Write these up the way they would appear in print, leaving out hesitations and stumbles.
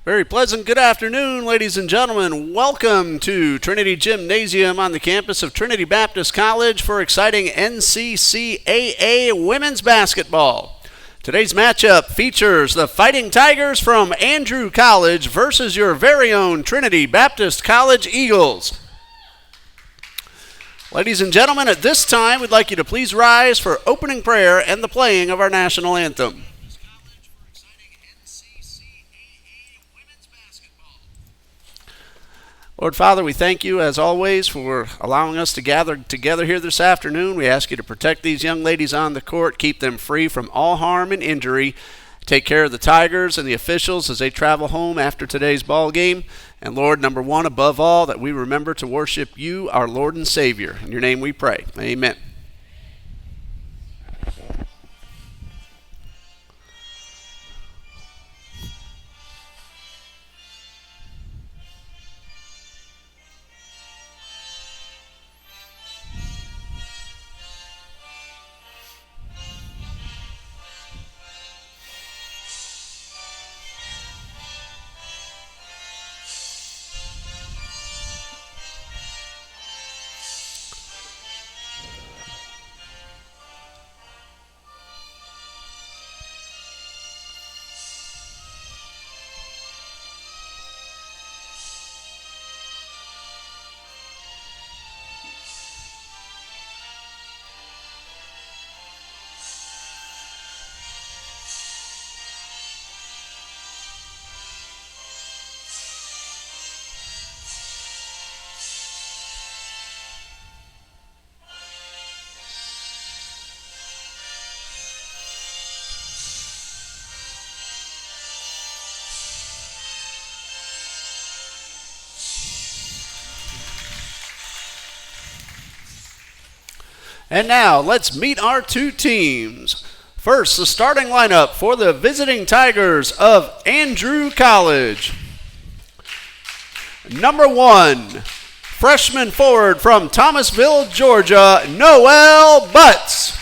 Very pleasant good afternoon, ladies and gentlemen. Welcome to Trinity Gymnasium on the campus of Trinity Baptist College for exciting NCCAA women's basketball. Today's matchup features the Fighting Tigers from Andrew College versus your very own Trinity Baptist College Eagles. Ladies and gentlemen, at this time, we'd like you to please rise for opening prayer and the playing of our national anthem. Lord Father, we thank you, as always, for allowing us to gather together here this afternoon. We ask you to protect these young ladies on the court, keep them free from all harm and injury. Take care of the Tigers and the officials as they travel home after today's ball game. And Lord, number one, above all, that we remember to worship you, our Lord and Savior. In your name we pray. Amen. And now, let's meet our two teams. First, the starting lineup for the visiting Tigers of Andrew College. Number 1, freshman forward from Thomasville, Georgia, Noel Butts.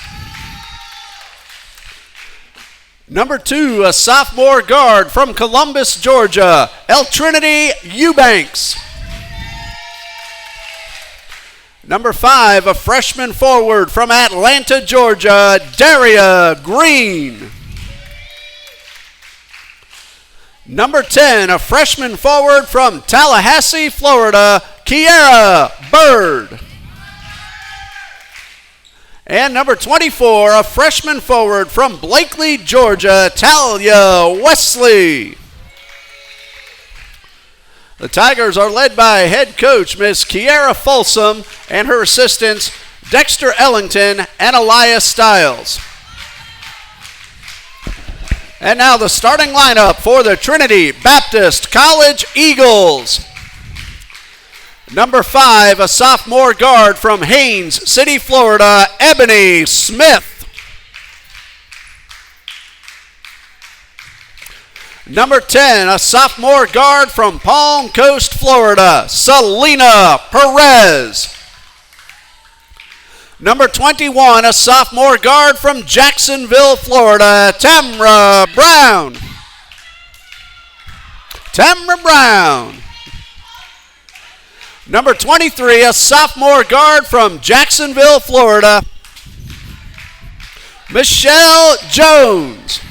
Number 2, a sophomore guard from Columbus, Georgia, Trinity Eubanks. Number 5, a freshman forward from Atlanta, Georgia, Daria Green. Number 10, a freshman forward from Tallahassee, Florida, Kiara Bird. And number 24, a freshman forward from Blakely, Georgia, Talia Wesley. The Tigers are led by head coach Miss Kiara Folsom and her assistants Dexter Ellington and Elias Stiles. And now the starting lineup for the Trinity Baptist College Eagles. Number 5, a sophomore guard from Haines City, Florida, Ebony Smith. Number 10, a sophomore guard from Palm Coast, Florida, Selena Perez. Number 21, a sophomore guard from Jacksonville, Florida, Tamra Brown. Number 23, a sophomore guard from Jacksonville, Florida, Michelle Jones.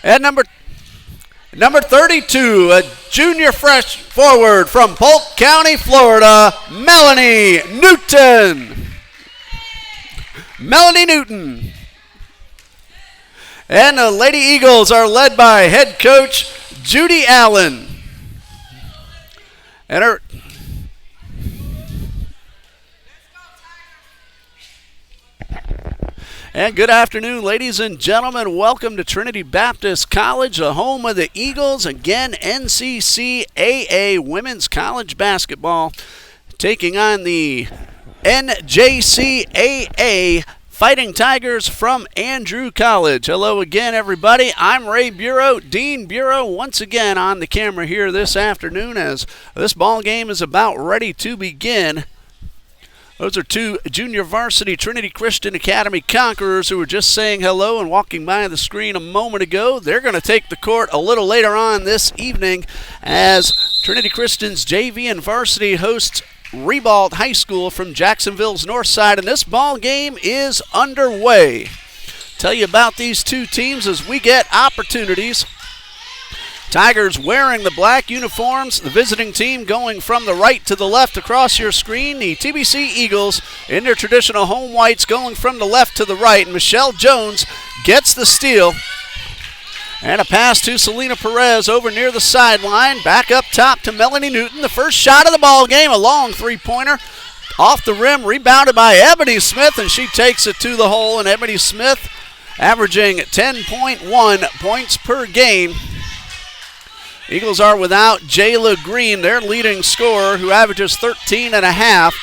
And number 32, a junior fresh forward from Polk County, Florida, Melanie Newton. And the Lady Eagles are led by head coach Judy Allen. And good afternoon, ladies and gentlemen. Welcome to Trinity Baptist College, the home of the Eagles. Again, NCCAA women's college basketball, taking on the NJCAA Fighting Tigers from Andrew College. Hello again, everybody. I'm Ray Bureau, Dean Bureau, once again on the camera here this afternoon as this ball game is about ready to begin. Those are two junior varsity Trinity Christian Academy Conquerors who were just saying hello and walking by the screen a moment ago. They're going to take the court a little later on this evening as Trinity Christian's JV and varsity hosts Ribault High School from Jacksonville's north side, and this ball game is underway. Tell you about these two teams as we get opportunities. Tigers wearing the black uniforms, the visiting team going from the right to the left across your screen. The TBC Eagles in their traditional home whites going from the left to the right. And Michelle Jones gets the steal. And a pass to Selena Perez over near the sideline. Back up top to Melanie Newton. The first shot of the ball game, a long three-pointer. Off the rim, rebounded by Ebony Smith, and she takes it to the hole. And Ebony Smith averaging 10.1 points per game. Eagles are without Jayla Green, their leading scorer, who averages 13 and a half.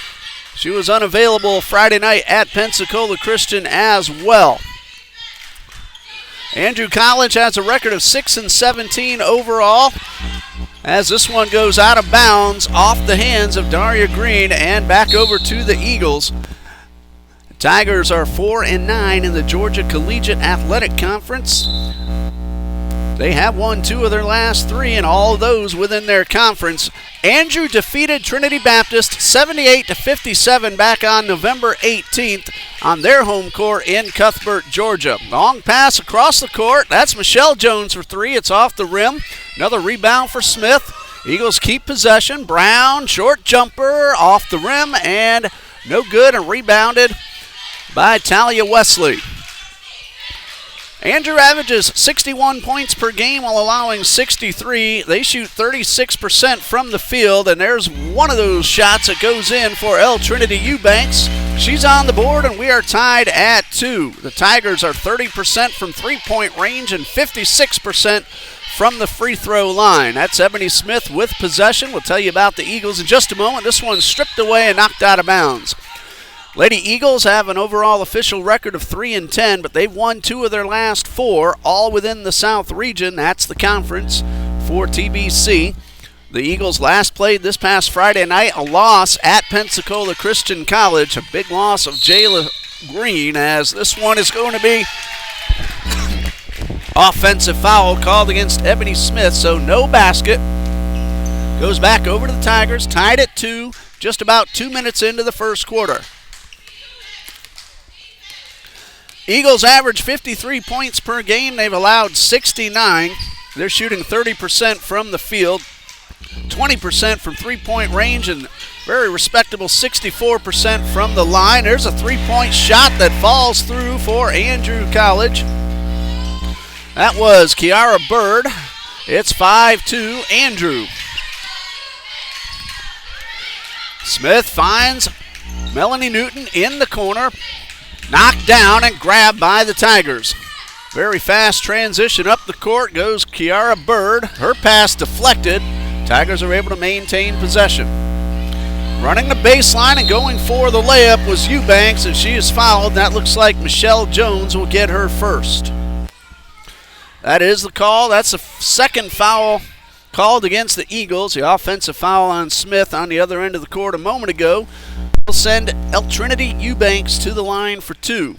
She was unavailable Friday night at Pensacola Christian as well. Andrew College has a record of 6-17 overall, as this one goes out of bounds off the hands of Daria Green and back over to the Eagles. The Tigers are 4-9 in the Georgia Collegiate Athletic Conference. They have won 2 of their last 3, and all of those within their conference. Andrew defeated Trinity Baptist 78-57 back on November 18th on their home court in Cuthbert, Georgia. Long pass across the court. That's Michelle Jones for 3. It's off the rim. Another rebound for Smith. Eagles keep possession. Brown, short jumper, off the rim, and no good, and rebounded by Talia Wesley. Andrew averages 61 points per game while allowing 63. They shoot 36% from the field, and there's one of those shots that goes in for L Trinity Eubanks. She's on the board, and we are tied at 2. The Tigers are 30% from three-point range and 56% from the free throw line. That's Ebony Smith with possession. We'll tell you about the Eagles in just a moment. This one's stripped away and knocked out of bounds. Lady Eagles have an overall official record of 3-10, but they've won 2 of their last 4, all within the South region. That's the conference for TBC. The Eagles last played this past Friday night, a loss at Pensacola Christian College. A big loss of Jayla Green, as this one is going to be offensive foul called against Ebony Smith, so no basket. Goes back over to the Tigers, tied at 2, just about 2 minutes into the first quarter. Eagles average 53 points per game. They've allowed 69. They're shooting 30% from the field, 20% from three-point range, and very respectable 64% from the line. There's a three-point shot that falls through for Andrew College. That was Kiara Bird. It's 5-2 Andrew. Smith finds Melanie Newton in the corner. Knocked down and grabbed by the Tigers. Very fast transition up the court goes Kiara Bird. Her pass deflected. Tigers are able to maintain possession. Running the baseline and going for the layup was Eubanks, and she is fouled. That looks like Michelle Jones will get her first. That is the call. That's the second foul called against the Eagles. The offensive foul on Smith on the other end of the court a moment ago. We'll send L Trinity Eubanks to the line for 2.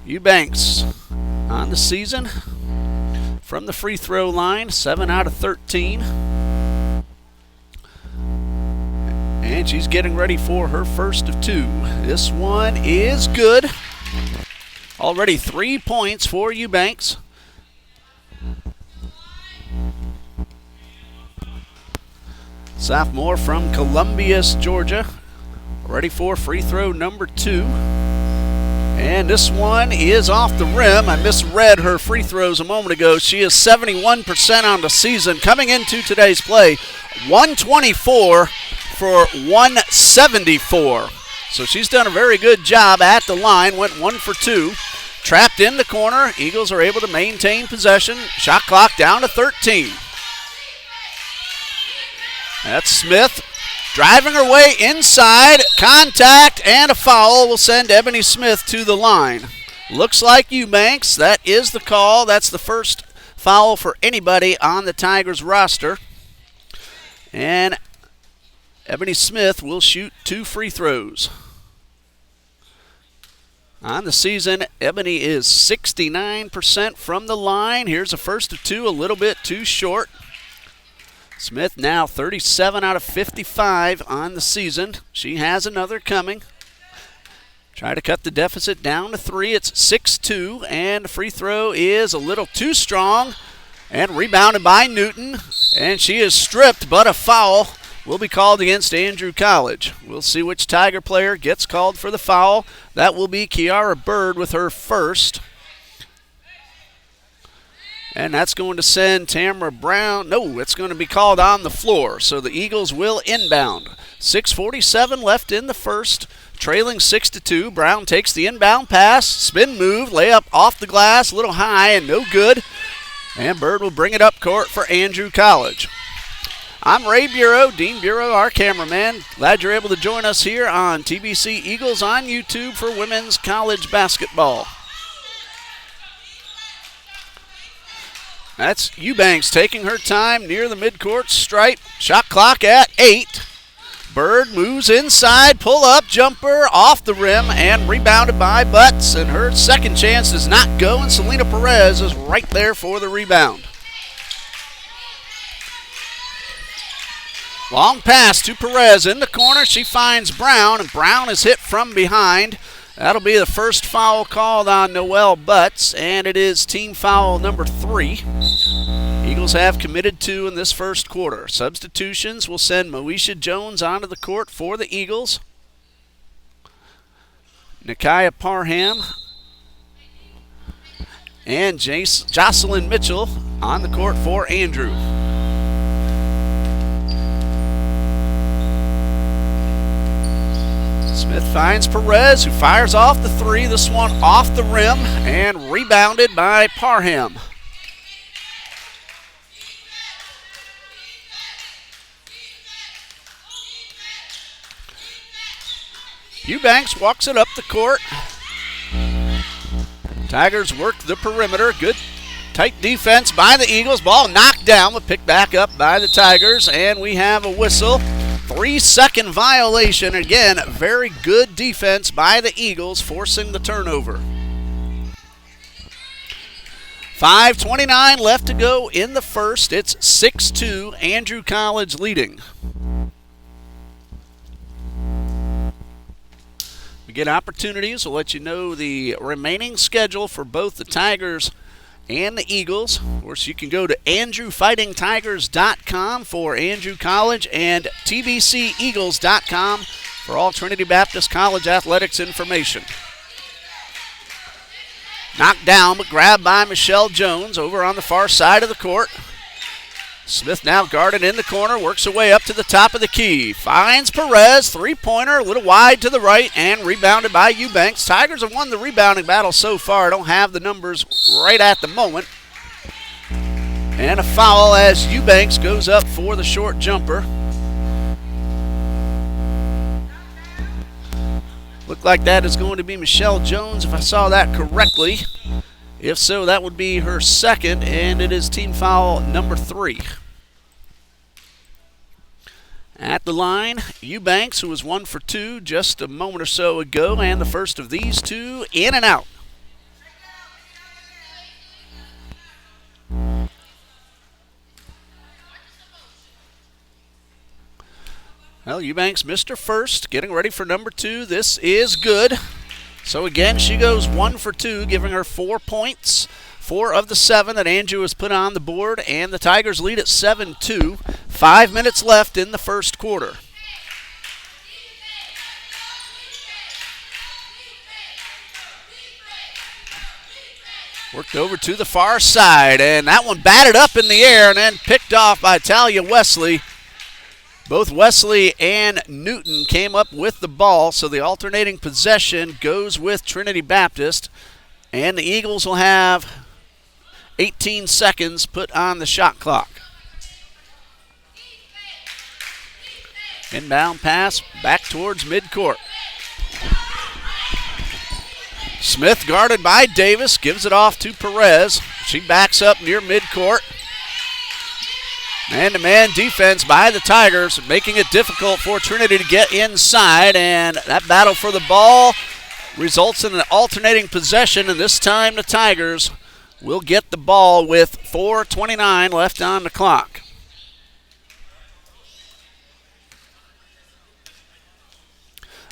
Eubanks on the season from the free throw line, 7 out of 13. And she's getting ready for her first of 2. This one is good. Already 3 points for Eubanks. Sophomore from Columbus, Georgia. Ready for free throw number 2. And this one is off the rim. I misread her free throws a moment ago. She is 71% on the season. Coming into today's play, 124 for 174. So she's done a very good job at the line. Went 1 for 2. Trapped in the corner. Eagles are able to maintain possession. Shot clock down to 13. That's Smith driving her way inside. Contact and a foul will send Ebony Smith to the line. Looks like Eubanks. That is the call. That's the first foul for anybody on the Tigers roster. And Ebony Smith will shoot 2 free throws. On the season, Ebony is 69% from the line. Here's a first of 2, a little bit too short. Smith now 37 out of 55 on the season. She has another coming. Try to cut the deficit down to 3. It's 6-2, and the free throw is a little too strong and rebounded by Newton. And she is stripped, but a foul will be called against Andrew College. We'll see which Tiger player gets called for the foul. That will be Kiara Bird with her first. And that's going to send Tamara Brown. No, it's going to be called on the floor. So the Eagles will inbound. 6:47 left in the first. Trailing 6-2. Brown takes the inbound pass. Spin move. Layup off the glass. A little high and no good. And Bird will bring it up court for Andrew College. I'm Ray Bureau, Dean Bureau, our cameraman. Glad you're able to join us here on TBC Eagles on YouTube for women's college basketball. That's Eubanks taking her time near the midcourt stripe. Shot clock at 8. Bird moves inside, pull up, jumper off the rim, and rebounded by Butts. And her second chance does not go, and Selena Perez is right there for the rebound. Long pass to Perez in the corner. She finds Brown, and Brown is hit from behind. That'll be the first foul called on Noelle Butts, and it is team foul number 3. Eagles have committed 2 in this first quarter. Substitutions will send Moesha Jones onto the court for the Eagles. Nakia Parham and Jocelyn Mitchell on the court for Andrew. Smith finds Perez, who fires off the 3. This one off the rim and rebounded by Parham. Eubanks walks it up the court. Tigers work the perimeter. Good tight defense by the Eagles. Ball knocked down but picked back up by the Tigers, and we have a whistle. 3-second violation. Again, very good defense by the Eagles, forcing the turnover. 5:29 left to go in the first. It's 6-2, Andrew College leading. We get opportunities. We'll let you know the remaining schedule for both the Tigers and the Eagles. Of course, you can go to AndrewFightingTigers.com for Andrew College and TBCEagles.com for all Trinity Baptist College athletics information. Knocked down, but grabbed by Michelle Jones over on the far side of the court. Smith now guarded in the corner, works her way up to the top of the key. Finds Perez, three-pointer, a little wide to the right, and rebounded by Eubanks. Tigers have won the rebounding battle so far. Don't have the numbers right at the moment. And a foul as Eubanks goes up for the short jumper. Looked like that is going to be Michelle Jones, if I saw that correctly. If so, that would be her second, and it is team foul number 3. At the line, Eubanks, who was 1 for 2 just a moment or so ago, and the first of these two in and out. Well, Eubanks missed her first, getting ready for number 2. This is good. So again, she goes 1 for 2, giving her 4 points. 4 of the 7 that Andrew has put on the board, and the Tigers lead at 7-2. 5 minutes left in the first quarter. Worked over to the far side, and that one batted up in the air and then picked off by Talia Wesley. Both Wesley and Newton came up with the ball, so the alternating possession goes with Trinity Baptist, and the Eagles will have 18 seconds put on the shot clock. Inbound pass back towards midcourt. Smith guarded by Davis, gives it off to Perez. She backs up near midcourt. Man-to-man defense by the Tigers, making it difficult for Trinity to get inside, and that battle for the ball results in an alternating possession, and this time the Tigers will get the ball with 4:29 left on the clock.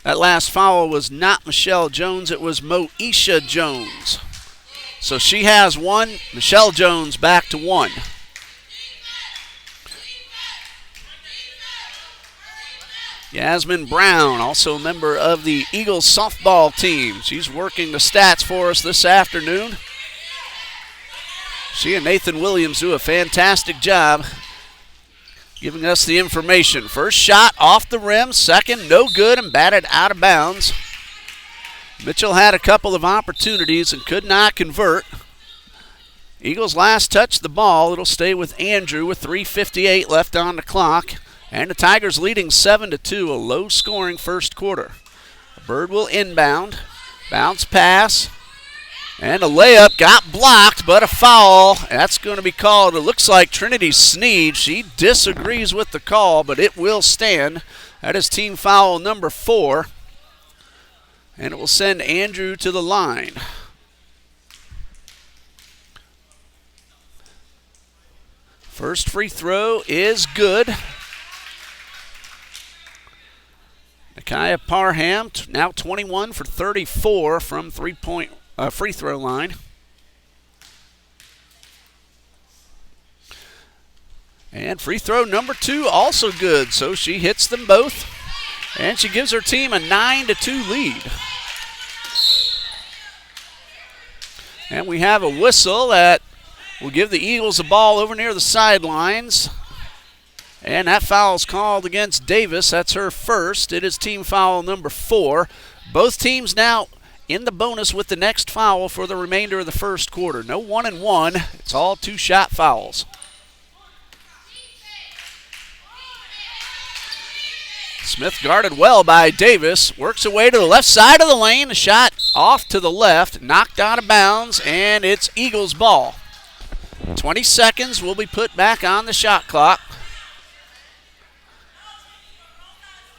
That last foul was not Michelle Jones, it was Moesha Jones. So she has one, Michelle Jones back to one. Yasmin Brown, also a member of the Eagles softball team. She's working the stats for us this afternoon. She and Nathan Williams do a fantastic job giving us the information. First shot off the rim, second no good and batted out of bounds. Mitchell had a couple of opportunities and could not convert. Eagles last touched the ball. It'll stay with Andrew with 3:58 left on the clock. And the Tigers leading 7-2, a low-scoring first quarter. Bird will inbound, bounce pass, and a layup got blocked, but a foul. That's going to be called. It looks like Trinity Sneed. She disagrees with the call, but it will stand. That is team foul number 4. And it will send Andrew to the line. First free throw is good. Nakia Parham now 21 for 34 from three-point free throw line. And free throw number 2 also good, so she hits them both. And she gives her team a 9-2 lead. And we have a whistle that will give the Eagles the ball over near the sidelines. And that foul is called against Davis. That's her first. It is team foul number 4. Both teams now in the bonus with the next foul for the remainder of the first quarter. No 1-and-1. It's all 2-shot fouls. Smith guarded well by Davis. Works away to the left side of the lane. A shot off to the left. Knocked out of bounds. And it's Eagles ball. 20 seconds will be put back on the shot clock.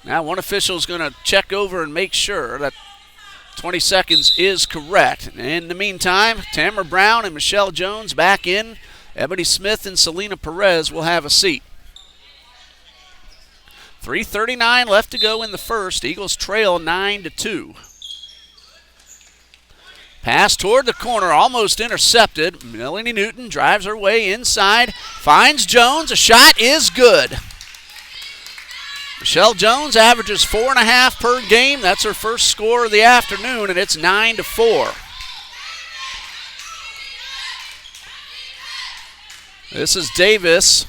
Now one official is going to check over and make sure that 20 seconds is correct. In the meantime, Tamara Brown and Michelle Jones back in. Ebony Smith and Selena Perez will have a seat. 3:39 left to go in the first. Eagles trail 9-2. Pass toward the corner, almost intercepted. Melanie Newton drives her way inside, finds Jones. A shot is good. Michelle Jones averages 4.5 per game. That's her first score of the afternoon, and it's 9-4. This is Davis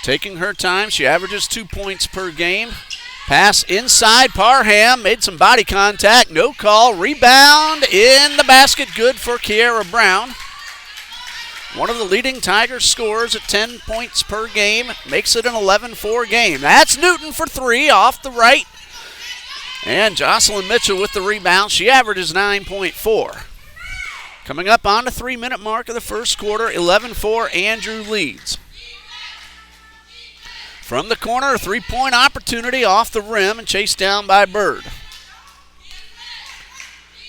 taking her time. She averages 2 points per game. Pass inside. Parham made some body contact. No call. Rebound in the basket. Good for Kiera Brown. One of the leading Tigers scorers at 10 points per game. Makes it an 11-4 game. That's Newton for 3 off the right. And Jocelyn Mitchell with the rebound. She averages 9.4. Coming up on the 3-minute mark of the first quarter, 11-4, Andrew leads. From the corner, a 3-point opportunity off the rim and chased down by Bird.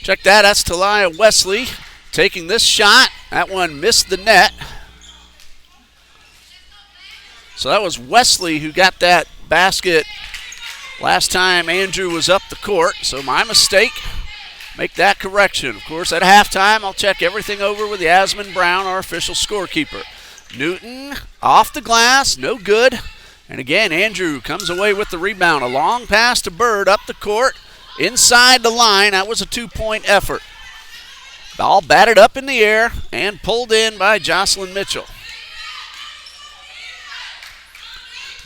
Check that, that's Talia Wesley taking this shot. That one missed the net. So that was Wesley who got that basket last time Andrew was up the court. So my mistake. Make that correction. Of course, at halftime, I'll check everything over with Yasmin Brown, our official scorekeeper. Newton off the glass, no good. And again, Andrew comes away with the rebound. A long pass to Bird up the court, inside the line. That was a 2-point effort. Ball batted up in the air and pulled in by Jocelyn Mitchell.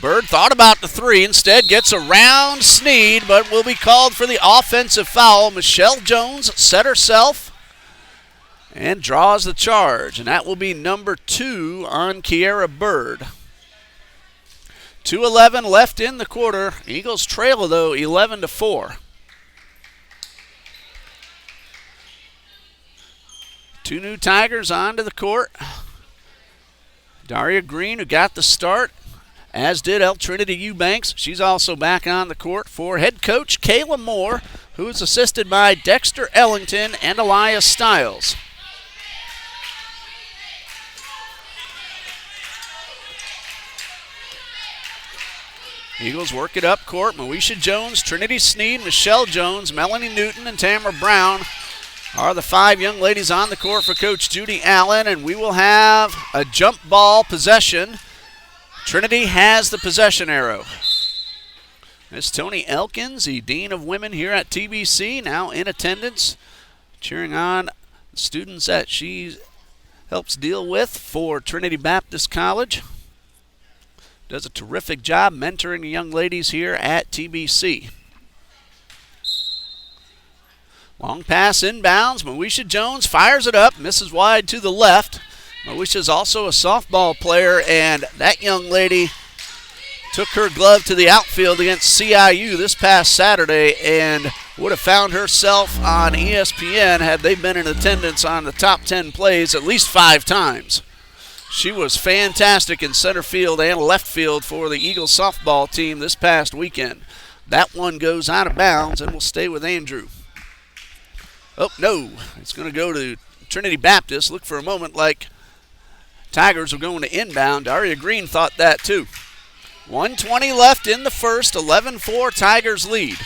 Bird thought about the 3, instead gets around Sneed, but will be called for the offensive foul. Michelle Jones set herself and draws the charge, and that will be number 2 on Kiera Bird. 2:11 left in the quarter. Eagles trail, though, 11-4. Two new Tigers onto the court. Daria Green, who got the start, as did El Trinity Eubanks. She's also back on the court for head coach Kayla Moore, who is assisted by Dexter Ellington and Elias Stiles. Eagles work it up court. Moesha Jones, Trinity Sneed, Michelle Jones, Melanie Newton, and Tamara Brown are the 5 young ladies on the court for Coach Judy Allen, and we will have a jump ball possession. Trinity has the possession arrow. Miss Tony Elkins, the Dean of Women here at TBC, now in attendance, cheering on the students that she helps deal with for Trinity Baptist College. Does a terrific job mentoring the young ladies here at TBC. Long pass inbounds. Moesha Jones fires it up, misses wide to the left. Moesha's also a softball player, and that young lady took her glove to the outfield against CIU this past Saturday and would have found herself on ESPN had they been in attendance on the top 10 plays at least 5 times. She was fantastic in center field and left field for the Eagles softball team this past weekend. That one goes out of bounds and will stay with Andrew. Oh, no. It's going to go to Trinity Baptist. Looked for a moment like Tigers were going to inbound. Daria Green thought that too. 1:20 left in the first. 11-4 Tigers lead.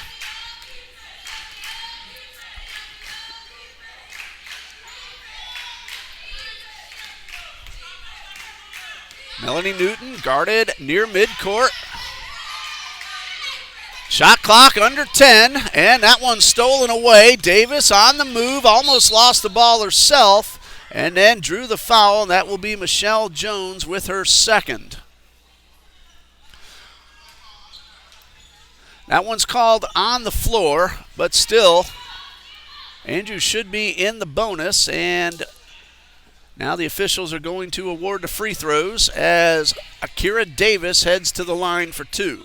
Melanie Newton guarded near midcourt. Shot clock under 10, and that one's stolen away. Davis on the move, almost lost the ball herself, and then drew the foul, and that will be Michelle Jones with her second. That one's called on the floor, but still, Andrew should be in the bonus, and now the officials are going to award the free throws as Akira Davis heads to the line for 2.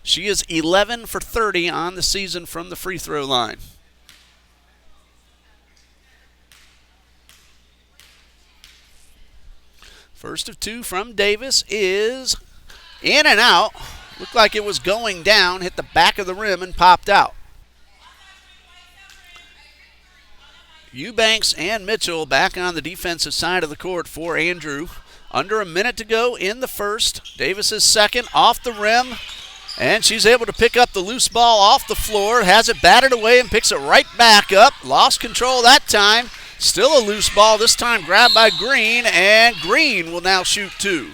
She is 11 for 30 on the season from the free throw line. First of 2 from Davis is in and out. Looked like it was going down, hit the back of the rim and popped out. Eubanks and Mitchell back on the defensive side of the court for Andrew. Under a minute to go in the first. Davis's second off the rim, and she's able to pick up the loose ball off the floor, has it batted away and picks it right back up. Lost control that time. Still a loose ball, this time grabbed by Green, and Green will now shoot 2.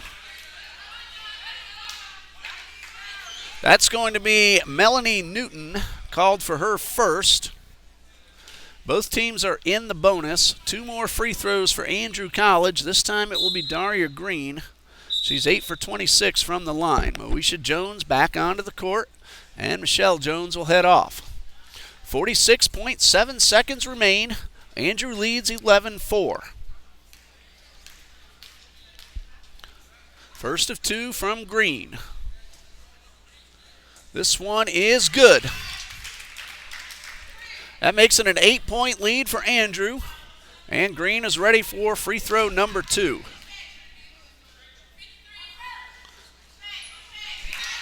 That's going to be Melanie Newton, called for her first. Both teams are in the bonus. 2 more free throws for Andrew College. This time it will be Daria Green. She's 8 for 26 from the line. Moesha Jones back onto the court, and Michelle Jones will head off. 46.7 seconds remain. Andrew leads 11-4. First of 2 from Green. This one is good. That makes it an 8-point lead for Andrew, and Green is ready for free throw number 2.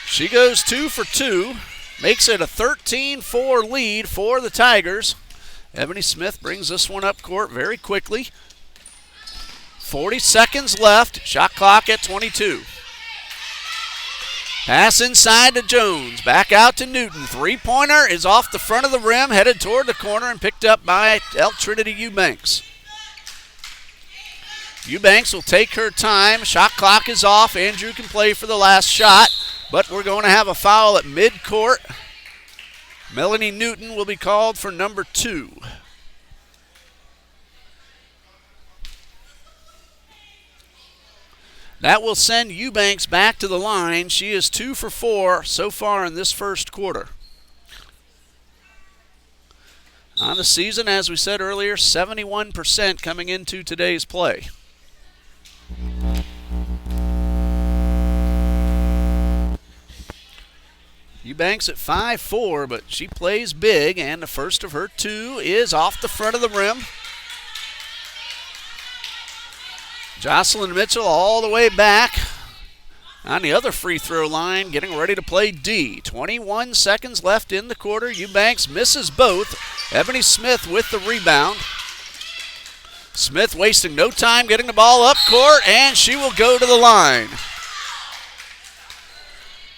She goes 2 for 2, makes it a 13-4 lead for the Tigers. Ebony Smith brings this one up court very quickly. 40 seconds left, shot clock at 22. Pass inside to Jones, back out to Newton. Three-pointer is off the front of the rim, headed toward the corner and picked up by El Trinity Eubanks. Eubanks will take her time. Shot clock is off. Andrew can play for the last shot, but we're going to have a foul at midcourt. Melanie Newton will be called for number 2. That will send Eubanks back to the line. She is 2 for 4 so far in this first quarter. On the season, as we said earlier, 71% coming into today's play. Eubanks at 5'4", but she plays big, and the first of her 2 is off the front of the rim. Jocelyn Mitchell all the way back On the other free throw line, getting ready to play D. 21 seconds left in the quarter. Eubanks misses both. Ebony Smith with the rebound. Smith wasting no time getting the ball up court, and she will go to the line.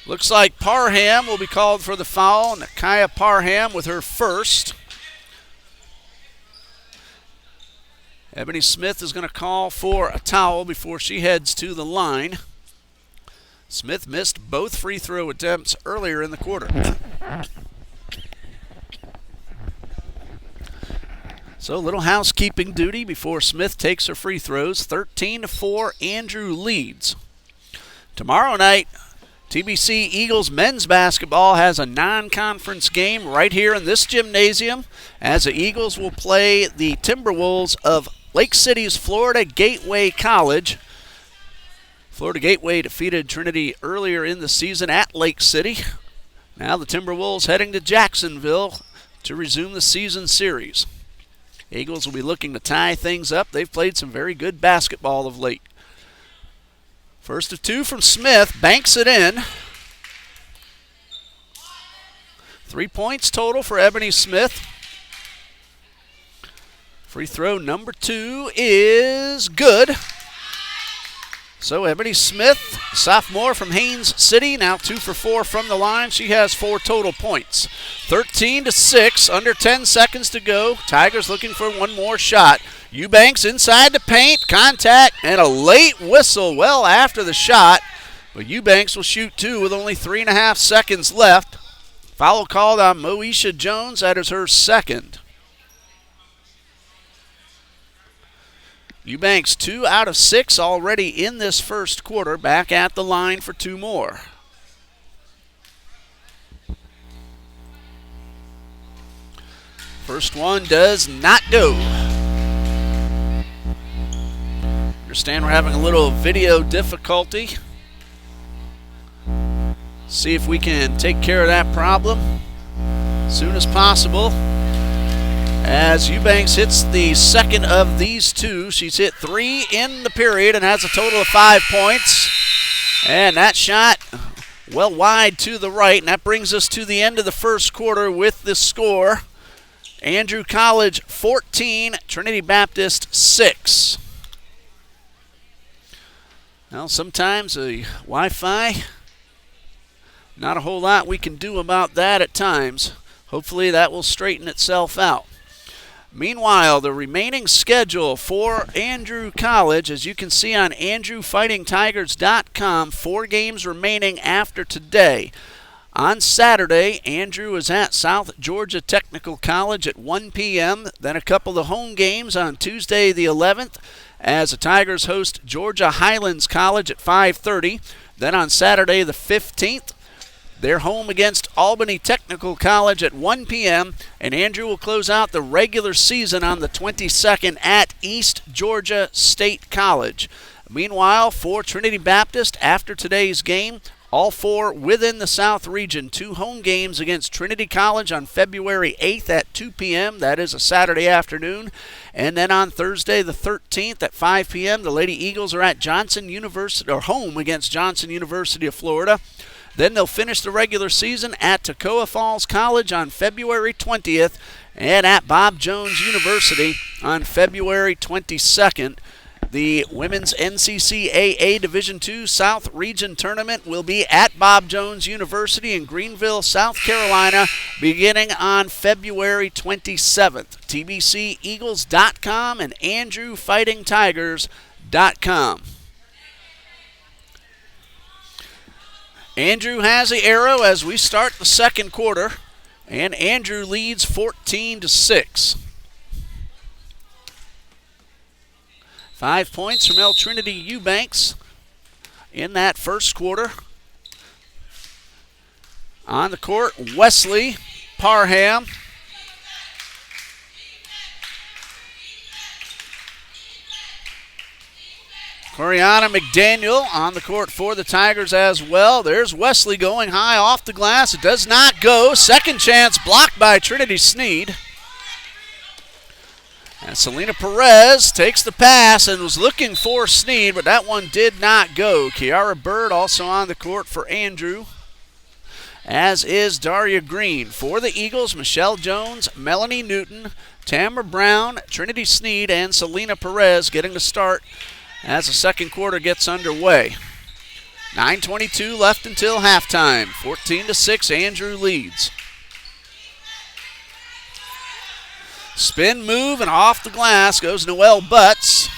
Looks like Parham will be called for the foul. Nakaya Parham with her first. Ebony Smith is going to call for a towel before she heads to the line. Smith missed both free throw attempts earlier in the quarter. So a little housekeeping duty before Smith takes her free throws. 13-4, Andrew leads. Tomorrow night, TBC Eagles men's basketball has a non-conference game right here in this gymnasium, as the Eagles will play the Timberwolves of Lake City's Florida Gateway College. Florida Gateway defeated Trinity earlier in the season at Lake City. Now the Timberwolves heading to Jacksonville to resume the season series. Eagles will be looking to tie things up. They've played some very good basketball of late. First of two from Smith, banks it in. 3 points total for Ebony Smith. Free throw number 2 is good. So Ebony Smith, sophomore from Haines City, now 2 for 4 from the line. She has 4 total points. 13-6, under 10 seconds to go. Tigers looking for one more shot. Eubanks inside the paint, contact, and a late whistle well after the shot. But Eubanks will shoot 2 with only 3.5 seconds left. Foul called on Moesha Jones. That is her second. Eubanks 2 out of 6 already in this first quarter. Back at the line for 2 more. First one does not go. Understand we're having a little video difficulty. See if we can take care of that problem as soon as possible. As Eubanks hits the second of these 2, she's hit 3 in the period and has a total of 5 points. And that shot well wide to the right, and that brings us to the end of the first quarter with the score. Andrew College 14, Trinity Baptist 6. Well, sometimes the Wi-Fi, not a whole lot we can do about that at times. Hopefully that will straighten itself out. Meanwhile, the remaining schedule for Andrew College, as you can see on AndrewFightingTigers.com, 4 games remaining after today. On Saturday, Andrew is at South Georgia Technical College at 1 p.m. Then a couple of home games on Tuesday the 11th as the Tigers host Georgia Highlands College at 5:30. Then on Saturday the 15th, they're home against Albany Technical College at 1 p.m. And Andrew will close out the regular season on the 22nd at East Georgia State College. Meanwhile, for Trinity Baptist, after today's game, all 4 within the South region. 2 home games against Trinity College on February 8th at 2 p.m. That is a Saturday afternoon. And then on Thursday the 13th at 5 p.m., the Lady Eagles are at Johnson University, or home against Johnson University of Florida. Then they'll finish the regular season at Toccoa Falls College on February 20th and at Bob Jones University on February 22nd. The Women's NCCAA Division II South Region Tournament will be at Bob Jones University in Greenville, South Carolina, beginning on February 27th. TBCEagles.com and AndrewFightingTigers.com. Andrew has the arrow as we start the second quarter, and Andrew leads 14-6. 5 points from El Trinity Eubanks in that first quarter. On the court, Wesley Parham. Coriana McDaniel on the court for the Tigers as well. There's Wesley going high off the glass. It does not go. Second chance blocked by Trinity Sneed. And Selena Perez takes the pass and was looking for Sneed, but that one did not go. Kiara Bird also on the court for Andrew, as is Daria Green. For the Eagles, Michelle Jones, Melanie Newton, Tamara Brown, Trinity Sneed, and Selena Perez getting the start as the second quarter gets underway. 9:22 left until halftime. 14-6, Andrew leads. Spin move and off the glass goes Noelle Butts.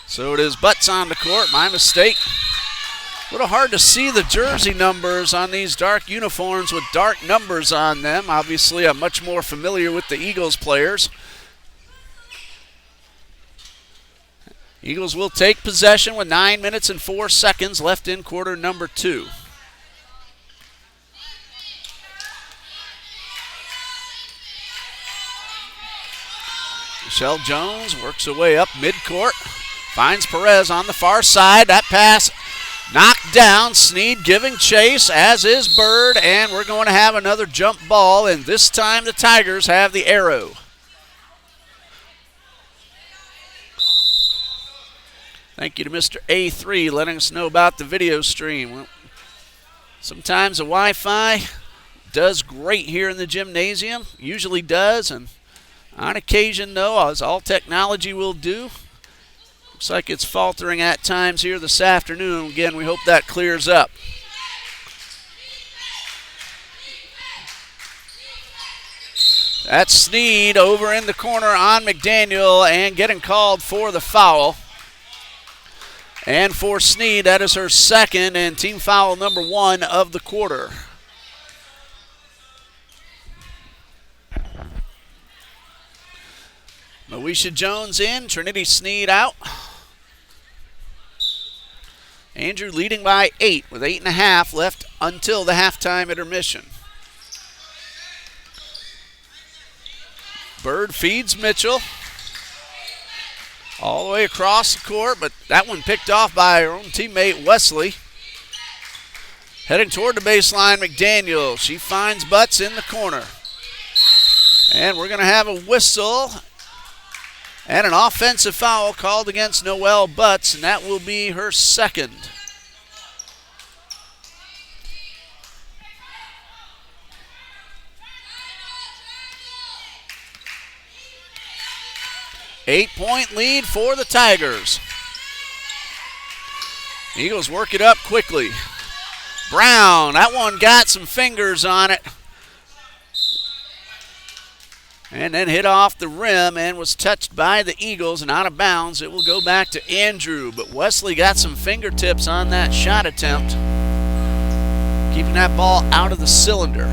So it is Butts on the court. My mistake. A little hard to see the jersey numbers on these dark uniforms with dark numbers on them. Obviously, I'm much more familiar with the Eagles players. Eagles will take possession with 9 minutes and 4 seconds left in quarter number 2. Michelle Jones works her way up midcourt, finds Perez on the far side. That pass knocked down. Sneed giving chase, as is Bird, and we're going to have another jump ball, and this time the Tigers have the arrow. Thank you to Mr. A3 letting us know about the video stream. Well, sometimes the Wi-Fi does great here in the gymnasium, usually does, and on occasion, though, as all technology will do, looks like it's faltering at times here this afternoon. Again, we hope that clears up. That's Sneed over in the corner on McDaniel and getting called for the foul. And for Sneed, that is her second and team foul number 1 of the quarter. Moesha Jones in, Trinity Sneed out. Andrew leading by 8 with 8.5 left until the halftime intermission. Bird feeds Mitchell all the way across the court, but that one picked off by her own teammate Wesley. Heading toward the baseline, McDaniel. She finds Butts in the corner. And we're going to have a whistle and an offensive foul called against Noelle Butts, and that will be her second. Eight-point lead for the Tigers. Eagles work it up quickly. Brown, that one got some fingers on it. And then hit off the rim and was touched by the Eagles and out of bounds. It will go back to Andrew, but Wesley got some fingertips on that shot attempt, keeping that ball out of the cylinder.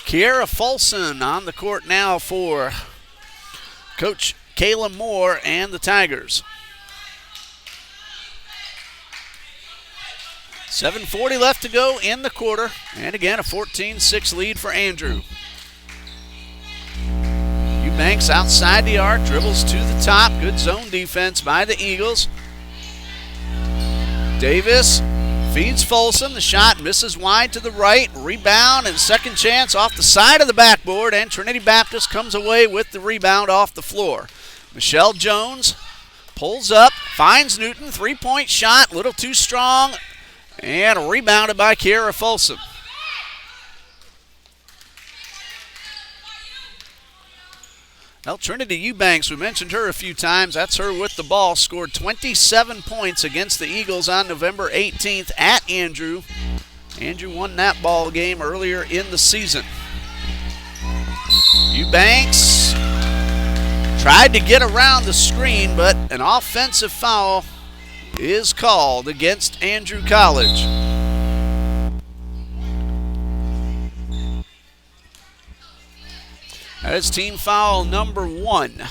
Kiera Folson on the court now for Coach Kayla Moore and the Tigers. 7:40 left to go in the quarter, and again a 14-6 lead for Andrew. Eubanks outside the arc, dribbles to the top. Good zone defense by the Eagles. Davis feeds Folsom. The shot misses wide to the right. Rebound and second chance off the side of the backboard, and Trinity Baptist comes away with the rebound off the floor. Michelle Jones pulls up, finds Newton. Three-point shot, a little too strong, and rebounded by Kiera Folsom. Well, Trinity Eubanks, we mentioned her a few times. That's her with the ball. Scored 27 points against the Eagles on November 18th at Andrew. Andrew won that ball game earlier in the season. Eubanks tried to get around the screen, but an offensive foul is called against Andrew College. That is team foul number 1.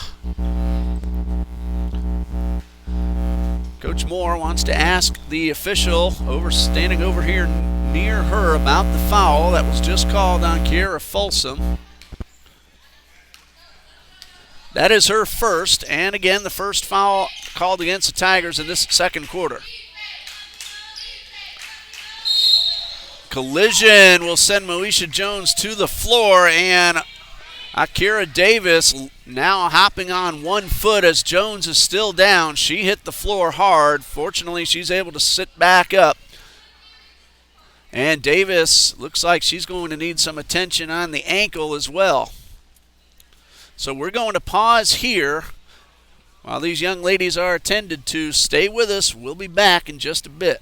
Coach Moore wants to ask the official standing over here near her about the foul that was just called on Kiera Folsom. That is her first, and again, the first foul called against the Tigers in this second quarter. Collision will send Moesha Jones to the floor, and Akira Davis now hopping on 1 foot as Jones is still down. She hit the floor hard. Fortunately, she's able to sit back up. And Davis looks like she's going to need some attention on the ankle as well. So we're going to pause here while these young ladies are attended to. Stay with us. We'll be back in just a bit.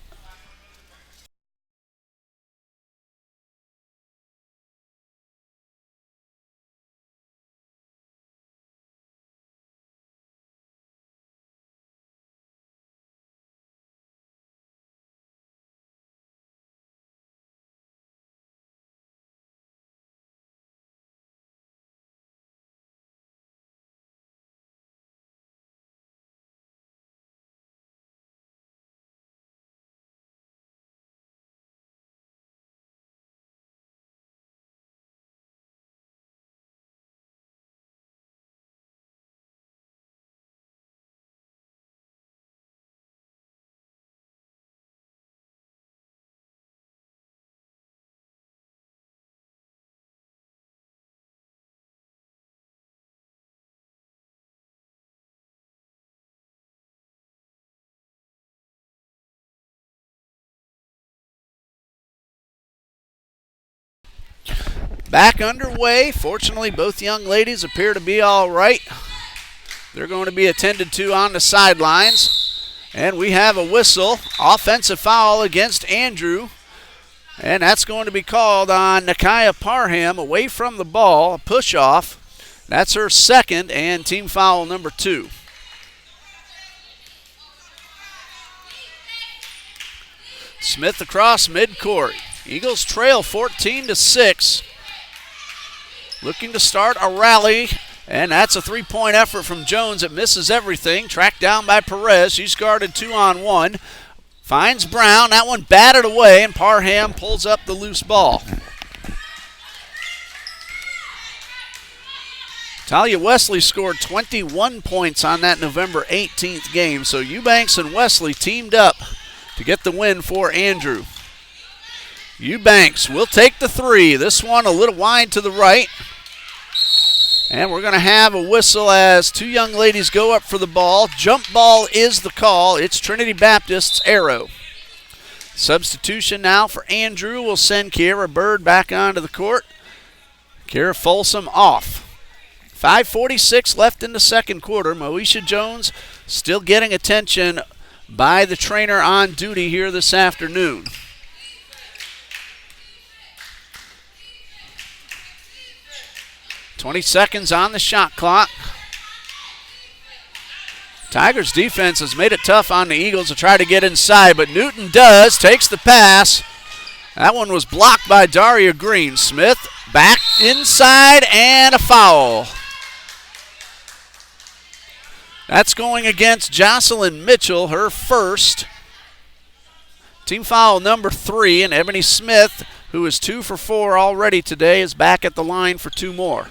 Back underway. Fortunately, both young ladies appear to be all right. They're going to be attended to on the sidelines. And we have a whistle. Offensive foul against Andrew. And that's going to be called on Nakia Parham away from the ball. A push off. That's her second and team foul number 2. Smith across midcourt. Eagles trail 14-6. Looking to start a rally, and that's a 3-point effort from Jones. It misses everything. Tracked down by Perez. She's guarded 2-on-1. Finds Brown. That one batted away, and Parham pulls up the loose ball. Talia Wesley scored 21 points on that November 18th game, so Eubanks and Wesley teamed up to get the win for Andrew. Eubanks will take the 3. This one a little wide to the right. And we're going to have a whistle as 2 young ladies go up for the ball. Jump ball is the call. It's Trinity Baptist's arrow. Substitution now for Andrew will send Kiera Bird back onto the court. Kiera Folsom off. 5:46 left in the second quarter. Moesha Jones still getting attention by the trainer on duty here this afternoon. 20 seconds on the shot clock. Tigers defense has made it tough on the Eagles to try to get inside, but Newton does, takes the pass. That one was blocked by Daria Green. Smith back inside and a foul. That's going against Jocelyn Mitchell, her first. Team foul number 3, and Ebony Smith, who is 2 for 4 already today, is back at the line for 2 more.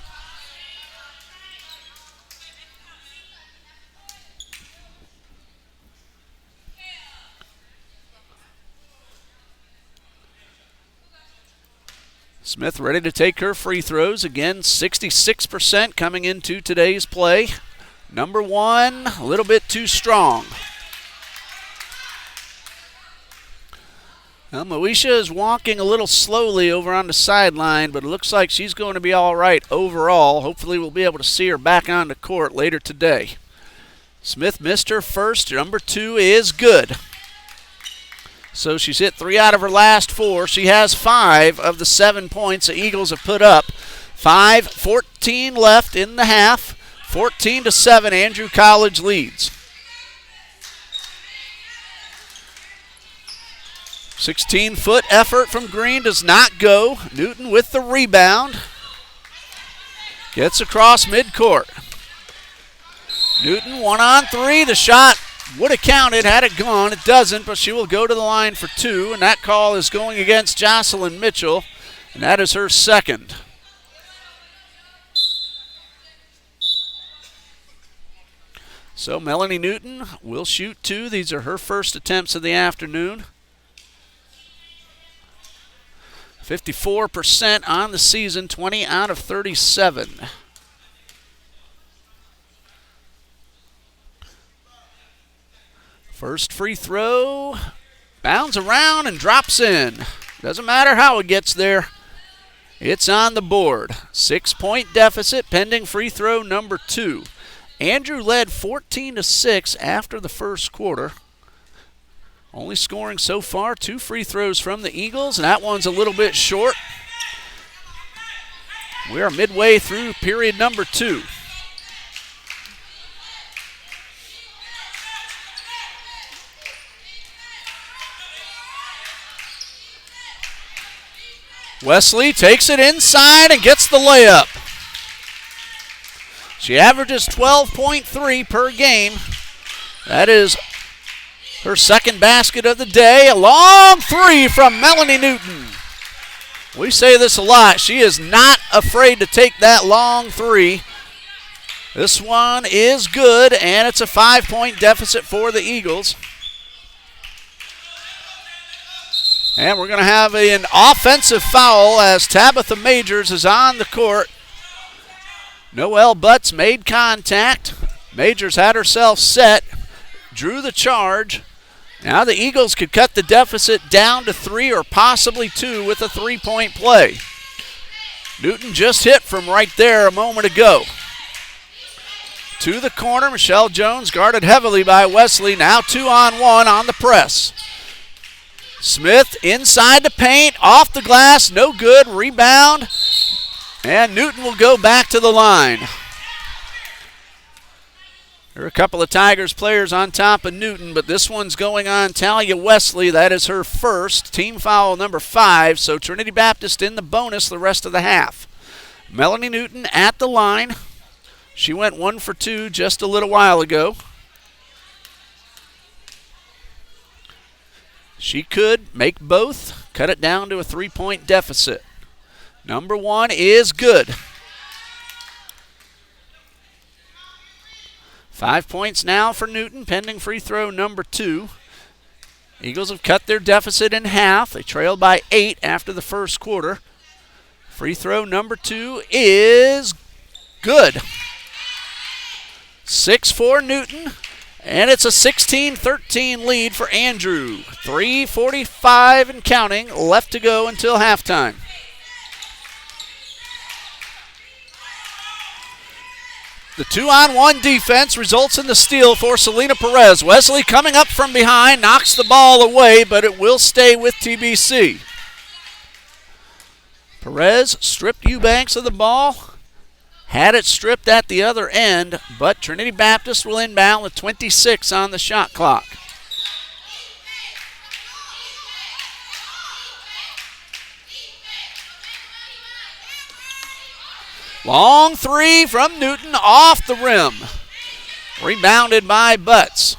Smith ready to take her free throws. Again, 66% coming into today's play. Number 1, a little bit too strong. Well, Moesha is walking a little slowly over on the sideline, but it looks like she's going to be all right overall. Hopefully we'll be able to see her back on the court later today. Smith missed her first. Number 2 is good. So she's hit 3 out of her last 4. She has 5 of the 7 points the Eagles have put up. 5:14 left in the half. 14-7, Andrew College leads. 16-foot effort from Green does not go. Newton with the rebound. Gets across midcourt. Newton 1-on-3. The shot would have counted had it gone. It doesn't, but she will go to the line for 2, and that call is going against Jocelyn Mitchell, and that is her second. So Melanie Newton will shoot 2. These are her first attempts of the afternoon. 54% on the season, 20 out of 37. First free throw, bounds around and drops in. Doesn't matter how it gets there. It's on the board. 6-point deficit pending free throw number 2. Andrew led 14-6 after the first quarter. Only scoring so far 2 free throws from the Eagles, and that one's a little bit short. We are midway through period number 2. Wesley takes it inside and gets the layup. She averages 12.3 per game. That is her second basket of the day. A long 3 from Melanie Newton. We say this a lot. She is not afraid to take that long 3. This one is good, and it's a 5-point deficit for the Eagles. And we're going to have an offensive foul as Tabitha Majors is on the court. Noelle Butts made contact. Majors had herself set, drew the charge. Now the Eagles could cut the deficit down to 3 or possibly 2 with a 3-point play. Newton just hit from right there a moment ago. To the corner, Michelle Jones guarded heavily by Wesley. Now 2-on-1 on the press. Smith inside the paint, off the glass, no good, rebound, and Newton will go back to the line. There are a couple of Tigers players on top of Newton, but this one's going on Talia Wesley. That is her first, team foul number 5, so Trinity Baptist in the bonus the rest of the half. Melanie Newton at the line. She went 1 for 2 just a little while ago. She could make both, cut it down to a 3-point deficit. Number 1 is good. 5 points now for Newton, pending free throw number 2. Eagles have cut their deficit in half. They trailed by 8 after the first quarter. Free throw number 2 is good. 6 for Newton. And it's a 16-13 lead for Andrew. 3:45 and counting left to go until halftime. The 2-on-1 defense results in the steal for Selena Perez. Wesley coming up from behind, knocks the ball away, but it will stay with TBC. Perez stripped Eubanks of the ball. Had it stripped at the other end, but Trinity Baptist will inbound with 26 on the shot clock. Long 3 from Newton off the rim. Rebounded by Butts.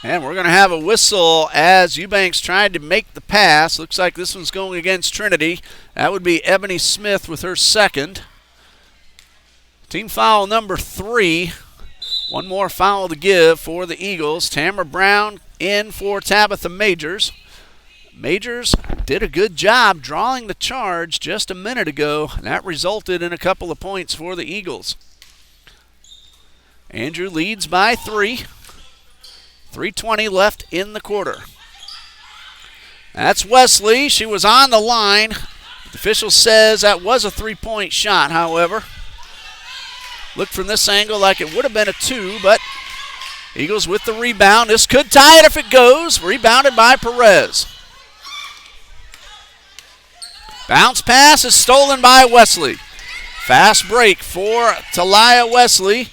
And we're going to have a whistle as Eubanks tried to make the pass. Looks like this one's going against Trinity. That would be Ebony Smith with her second. Team foul number 3. One more foul to give for the Eagles. Tamara Brown in for Tabitha Majors. Majors did a good job drawing the charge just a minute ago. And that resulted in a couple of points for the Eagles. Andrew leads by 3. 3:20 left in the quarter. That's Wesley. She was on the line. The official says that was a 3-point shot, however. Looked from this angle like it would have been a 2, but Eagles with the rebound. This could tie it if it goes. Rebounded by Perez. Bounce pass is stolen by Wesley. Fast break for Talia Wesley.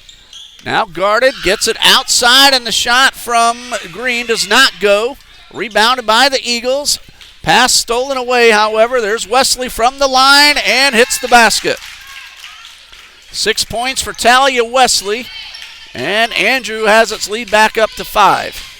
Now guarded, gets it outside, and the shot from Green does not go. Rebounded by the Eagles. Pass stolen away, however. There's Wesley from the line and hits the basket. 6 points for Talia Wesley, and Andrew has its lead back up to 5.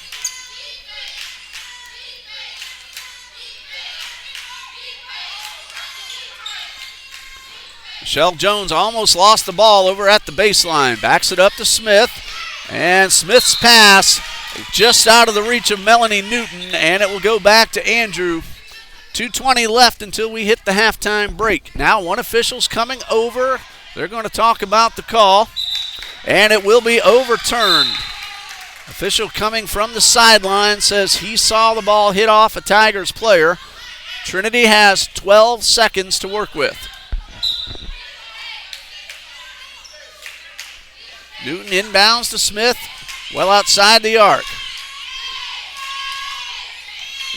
Michelle Jones almost lost the ball over at the baseline. Backs it up to Smith. And Smith's pass just out of the reach of Melanie Newton, and it will go back to Andrew. 2:20 left until we hit the halftime break. Now one official's coming over. They're going to talk about the call, and it will be overturned. Official coming from the sideline says he saw the ball hit off a Tigers player. Trinity has 12 seconds to work with. Newton inbounds to Smith, well outside the arc.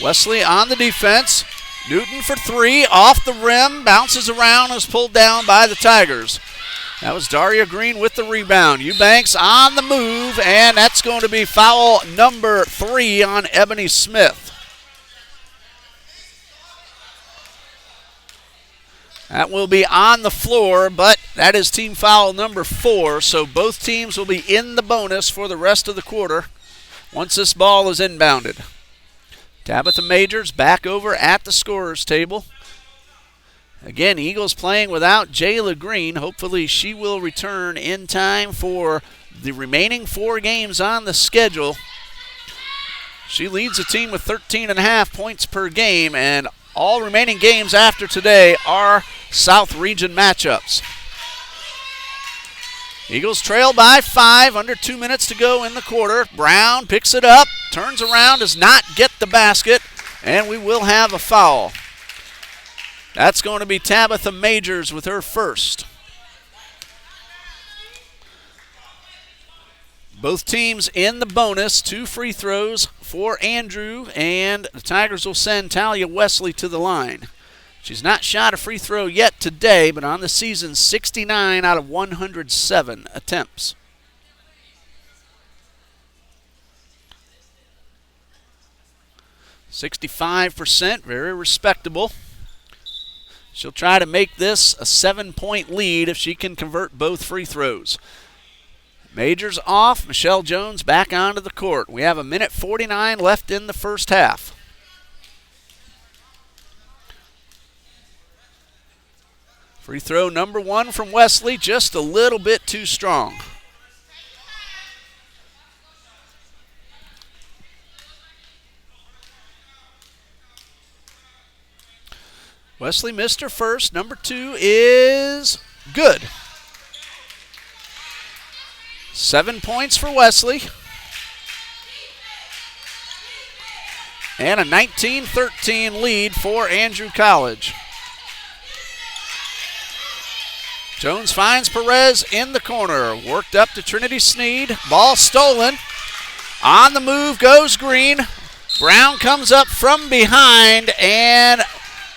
Wesley on the defense. Newton for three, off the rim, bounces around, is pulled down by the Tigers. That was Daria Green with the rebound. Eubanks on the move, and that's going to be foul number 3 on Ebony Smith. That will be on the floor, but that is team foul number 4, so both teams will be in the bonus for the rest of the quarter once this ball is inbounded. Tabitha Majors back over at the scorer's table. Again, Eagles playing without Jayla Green. Hopefully she will return in time for the remaining 4 games on the schedule. She leads the team with 13.5 points per game, and all remaining games after today are South Region matchups. Eagles trail by 5, under 2 minutes to go in the quarter. Brown picks it up, turns around, does not get the basket, and we will have a foul. That's going to be Tabitha Majors with her first. Both teams in the bonus, 2 free throws for Andrew, and the Tigers will send Talia Wesley to the line. She's not shot a free throw yet today, but on the season, 69 out of 107 attempts. %65%, very respectable. She'll try to make this a 7-point lead if she can convert both free throws. Majors off, Michelle Jones back onto the court. We have 1:49 left in the first half. Free throw number 1 from Wesley, just a little bit too strong. Wesley missed her first. Number 2 is good. 7 points for Wesley. And a 19-13 lead for Andrew College. Jones finds Perez in the corner. Worked up to Trinity Sneed. Ball stolen. On the move goes Green. Brown comes up from behind, and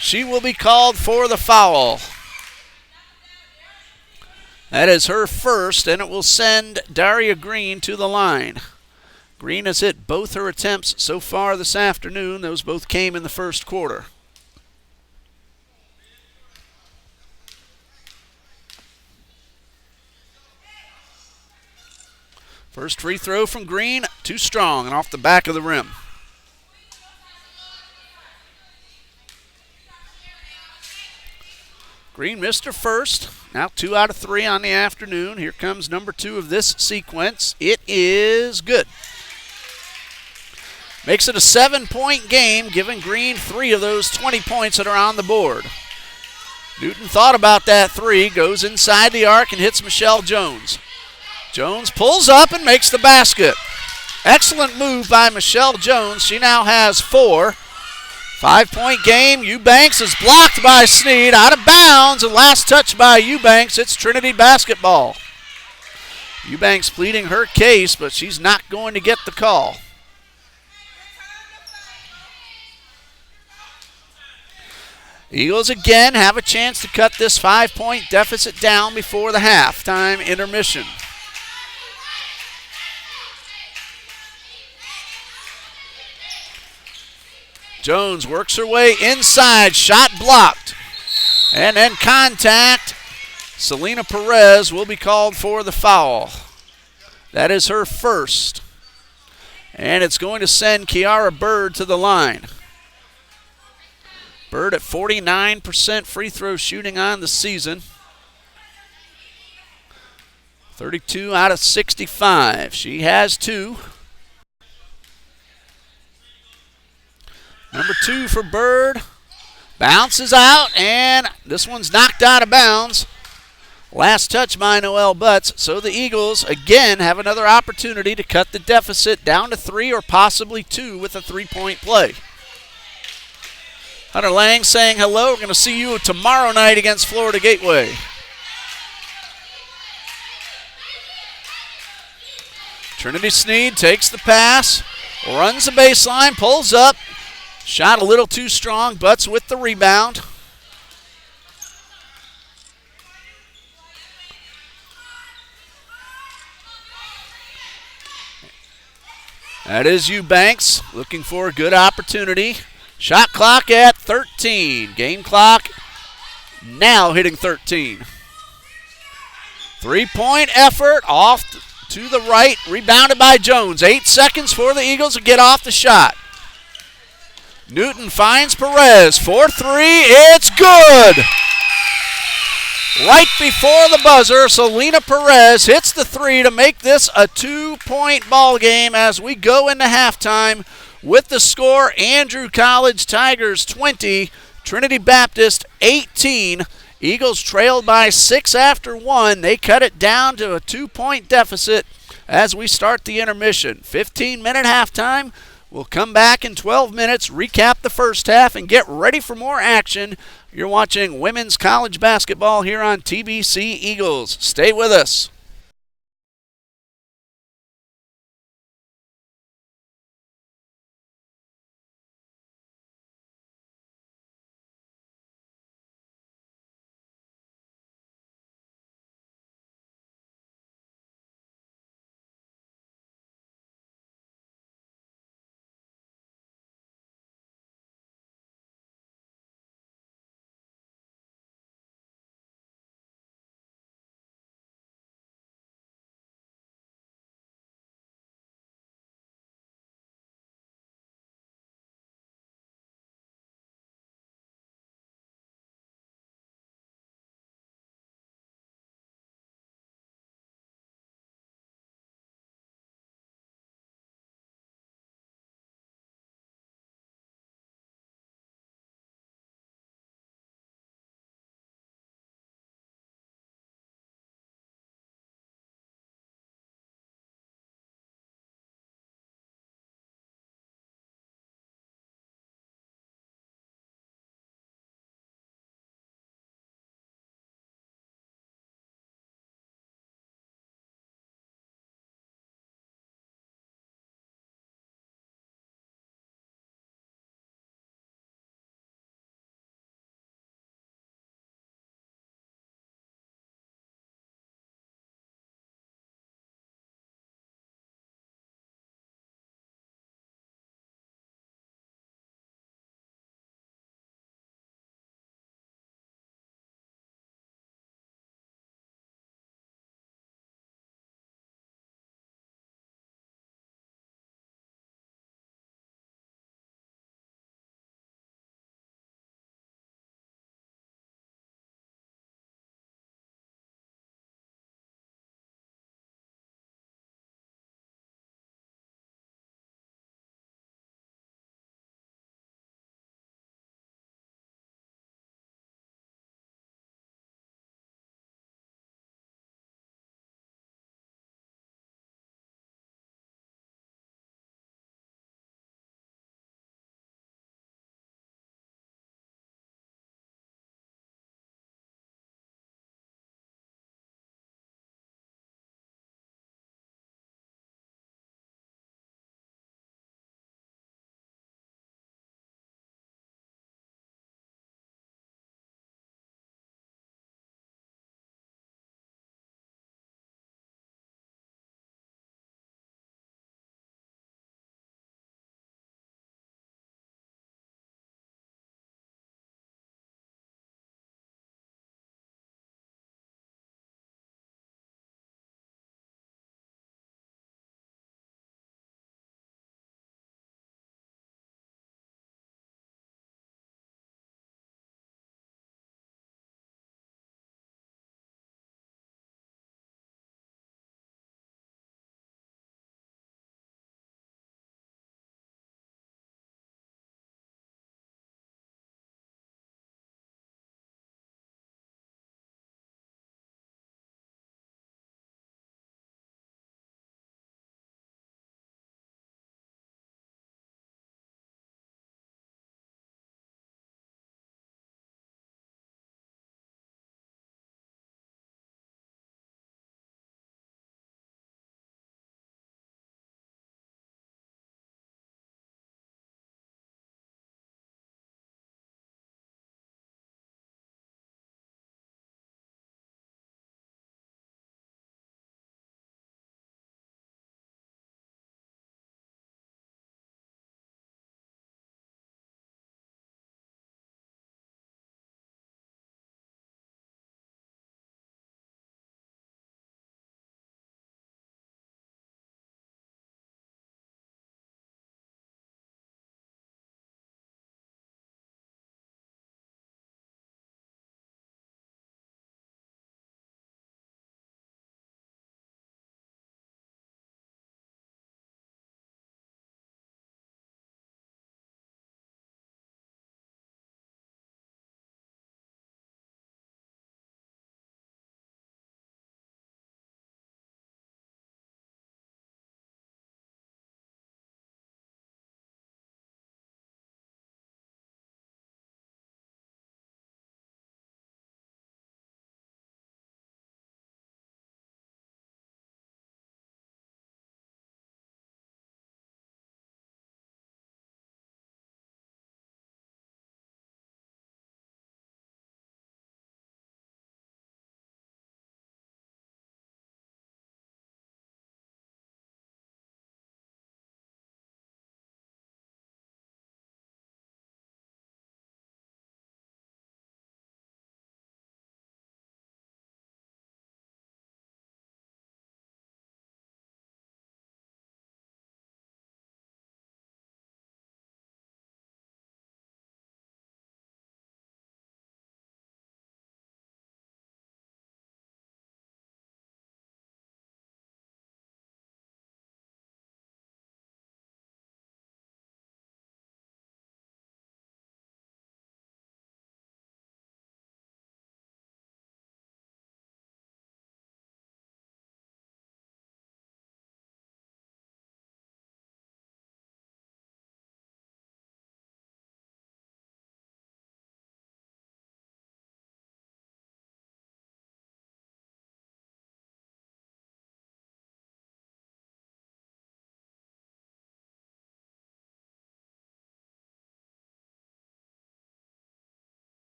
she will be called for the foul. That is her first, and it will send Daria Green to the line. Green has hit both her attempts so far this afternoon. Those both came in the first quarter. First free throw from Green, too strong and off the back of the rim. Green missed her first. Now 2 out of 3 on the afternoon. Here comes number 2 of this sequence. It is good. Makes it a 7-point game, giving Green 3 of those 20 points that are on the board. Newton thought about that 3, goes inside the arc and hits Michelle Jones. Jones pulls up and makes the basket. Excellent move by Michelle Jones. She now has 4. 5-point game. Eubanks is blocked by Sneed, out of bounds, and last touch by Eubanks. It's Trinity basketball. Eubanks pleading her case, but she's not going to get the call. Eagles again have a chance to cut this 5-point deficit down before the halftime intermission. Jones works her way inside, shot blocked. And then contact. Selena Perez will be called for the foul. That is her first. And it's going to send Kiara Bird to the line. Bird at 49% free throw shooting on the season. 32 out of 65. She has 2. Number 2 for Bird. Bounces out, and this one's knocked out of bounds. Last touch by Noel Butts. So the Eagles, again, have another opportunity to cut the deficit down to 3 or possibly 2 with a 3-point play. Hunter Lang saying hello. We're going to see you tomorrow night against Florida Gateway. Trinity Sneed takes the pass, runs the baseline, pulls up. Shot a little too strong. Butts with the rebound. That is Eubanks looking for a good opportunity. Shot clock at 13. Game clock now hitting 13. 3-point effort off to the right. Rebounded by Jones. 8 seconds for the Eagles to get off the shot. Newton finds Perez for 3. It's good. Right before the buzzer, Selena Perez hits the 3 to make this a 2-point ball game as we go into halftime with the score Andrew College Tigers 20, Trinity Baptist 18. Eagles trailed by 6 after 1. They cut it down to a 2-point deficit as we start the intermission. 15-minute halftime. We'll come back in 12 minutes, recap the first half, and get ready for more action. You're watching women's college basketball here on TBC Eagles. Stay with us.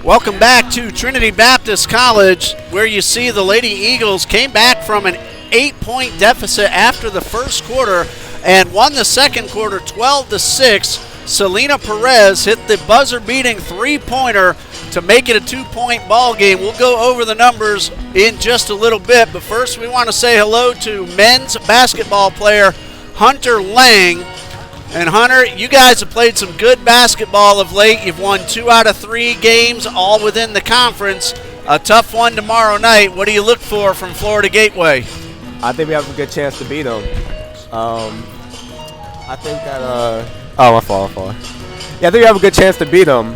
Welcome back to Trinity Baptist College, where you see the Lady Eagles came back from an 8-point deficit after the first quarter and won the second quarter 12-6. Selena Perez hit the buzzer-beating three-pointer to make it a 2-point ball game. We'll go over the numbers in just a little bit, but first we want to say hello to men's basketball player Hunter Lang. And Hunter, you guys have played some good basketball of late. You've won 2 out of 3 games, all within the conference. A tough one tomorrow night. What do you look for from Florida Gateway? I think we have a good chance to beat them. I think that my fault. Yeah, I think we have a good chance to beat them.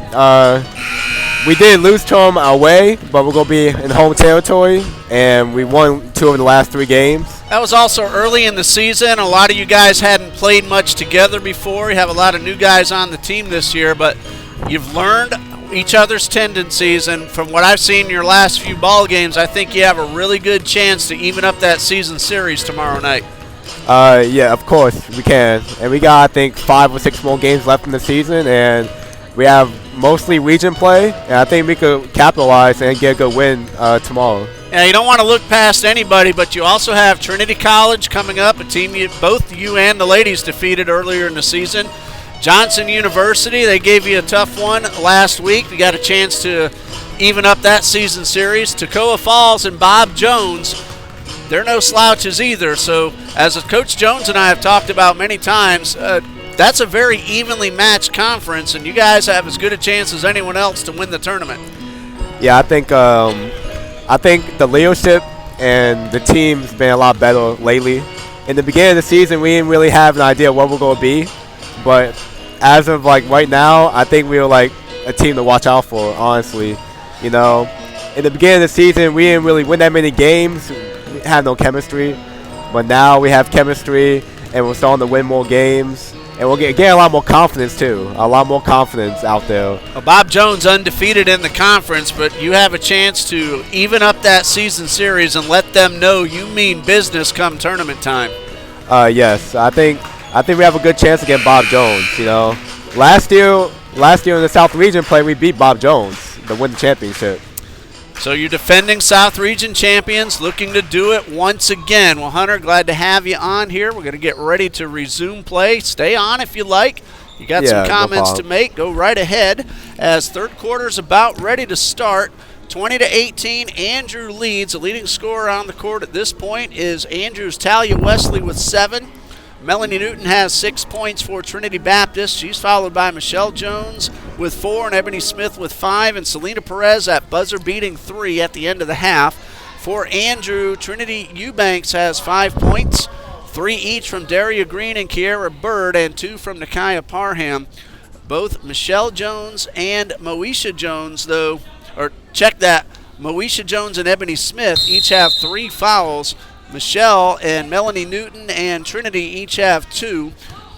We did lose to them away, but we're going to be in home territory, and we won 2 of the last 3 games. That was also early in the season. A lot of you guys hadn't played much together before. You have a lot of new guys on the team this year, but you've learned each other's tendencies, and from what I've seen in your last few ball games, I think you have a really good chance to even up that season series tomorrow night. Yeah, of course we can. And we got, I think, 5 or 6 more games left in the season, and we have mostly region play, and I think we could capitalize and get a good win tomorrow. Yeah, you don't want to look past anybody, but you also have Trinity College coming up, a team both you and the ladies defeated earlier in the season. Johnson University, they gave you a tough one last week. You got a chance to even up that season series. Toccoa Falls and Bob Jones, they're no slouches either. So as Coach Jones and I have talked about many times, that's a very evenly matched conference, and you guys have as good a chance as anyone else to win the tournament. Yeah, I think the leadership and the team's been a lot better lately. In the beginning of the season, we didn't really have an idea what we're going to be, but as of right now, I think we were a team to watch out for, honestly. You know, in the beginning of the season, we didn't really win that many games. We had no chemistry, but now we have chemistry, and we're starting to win more games. And we'll get a lot more confidence, too. A lot more confidence out there. Well, Bob Jones undefeated in the conference, but you have a chance to even up that season series and let them know you mean business come tournament time. Yes, I think we have a good chance to get Bob Jones. You know, last year in the South Region play, we beat Bob Jones to win the championship. So you're defending South Region champions, looking to do it once again. Well, Hunter, glad to have you on here. We're going to get ready to resume play. Stay on if you like. You got some comments to make. Go right ahead as third quarter's about ready to start. 20-18, Andrew leads. The leading scorer on the court at this point is Andrew's Talia Wesley with 7. Melanie Newton has 6 points for Trinity Baptist. She's followed by Michelle Jones with 4 and Ebony Smith with 5, and Selena Perez at buzzer-beating 3 at the end of the half. For Andrew, Trinity Eubanks has 5 points, 3 each from Daria Green and Kiera Bird, and 2 from Nakia Parham. Both Michelle Jones and Moesha Jones, Moesha Jones and Ebony Smith each have 3 fouls. Michelle and Melanie Newton and Trinity each have 2.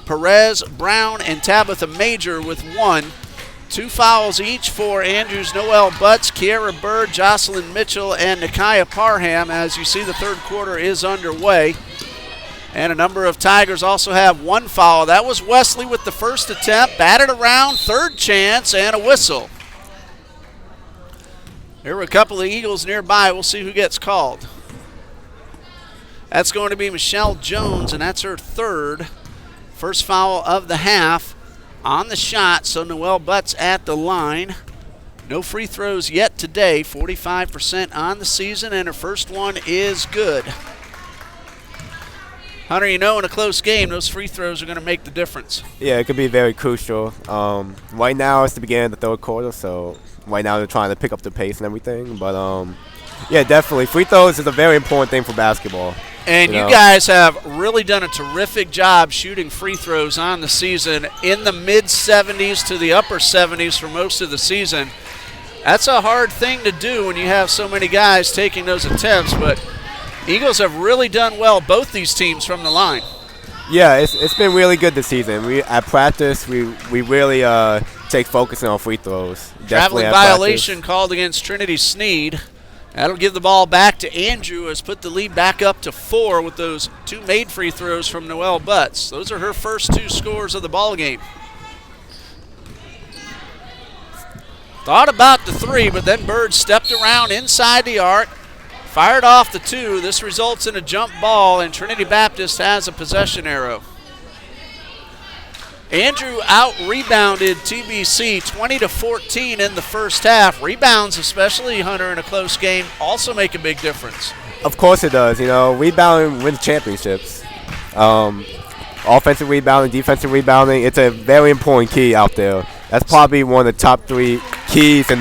Perez, Brown, and Tabitha Major with 1. 2 fouls each for Andrews Noel Butts, Kiera Bird, Jocelyn Mitchell, and Nakia Parham. As you see, the third quarter is underway. And a number of Tigers also have 1 foul. That was Wesley with the first attempt. Batted around, third chance, and a whistle. There were a couple of Eagles nearby. We'll see who gets called. That's going to be Michelle Jones, and that's her 3rd. First foul of the half on the shot, so Noelle Butts at the line. No free throws yet today, 45% on the season, and her first one is good. Hunter, you know in a close game, those free throws are going to make the difference. Yeah, it could be very crucial. Right now it's the beginning of the third quarter, so right now they're trying to pick up the pace and everything. But, yeah, definitely. Free throws is a very important thing for basketball. And you guys have really done a terrific job shooting free throws on the season in the mid-70s to the upper 70s for most of the season. That's a hard thing to do when you have so many guys taking those attempts, but Eagles have really done well, both these teams, from the line. Yeah, it's been really good this season. At practice, we really take focus on free throws. Traveling violation called against Trinity Sneed. That'll give the ball back to Andrew, has put the lead back up to 4 with those 2 made free throws from Noelle Butts. Those are her first 2 scores of the ball game. Thought about the 3, but then Bird stepped around inside the arc, fired off the 2. This results in a jump ball, and Trinity Baptist has a possession arrow. Andrew out-rebounded TBC 20-14 in the first half. Rebounds, especially, Hunter, in a close game, also make a big difference. Of course it does. Rebounding wins championships. Offensive rebounding, defensive rebounding, it's a very important key out there. That's probably one of the top 3 keys in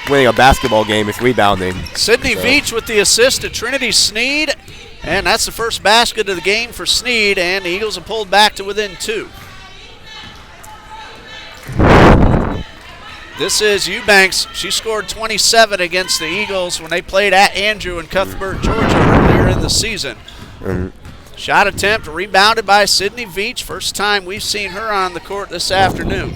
winning a basketball game is rebounding. Sydney Veach with the assist to Trinity Sneed, and that's the first basket of the game for Sneed, and the Eagles have pulled back to within 2. This is Eubanks. She scored 27 against the Eagles when they played at Andrew in Cuthbert, Georgia earlier in the season. Shot attempt rebounded by Sydney Veach. First time we've seen her on the court this afternoon.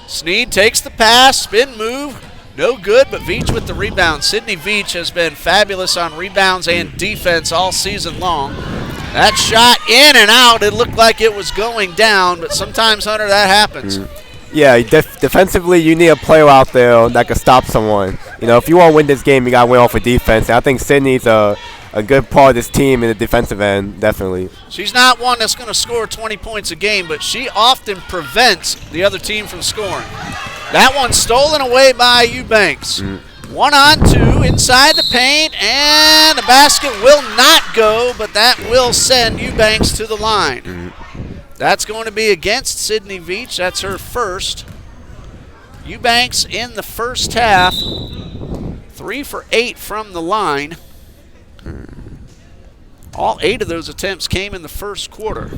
Sneed takes the pass, spin move, no good, but Veach with the rebound. Sydney Veach has been fabulous on rebounds and defense all season long. That shot in and out, it looked like it was going down, but sometimes, Hunter, that happens. Yeah, defensively, you need a player out there that can stop someone. If you want to win this game, you got to win off of defense. And I think Sydney's a good part of this team in the defensive end, definitely. She's not one that's going to score 20 points a game, but she often prevents the other team from scoring. That one stolen away by Eubanks. 1-on-2 inside the paint, and the basket will not go, but that will send Eubanks to the line. That's going to be against Sydney Veach. That's her first. Eubanks in the first half, 3 for 8 from the line. All 8 of those attempts came in the first quarter.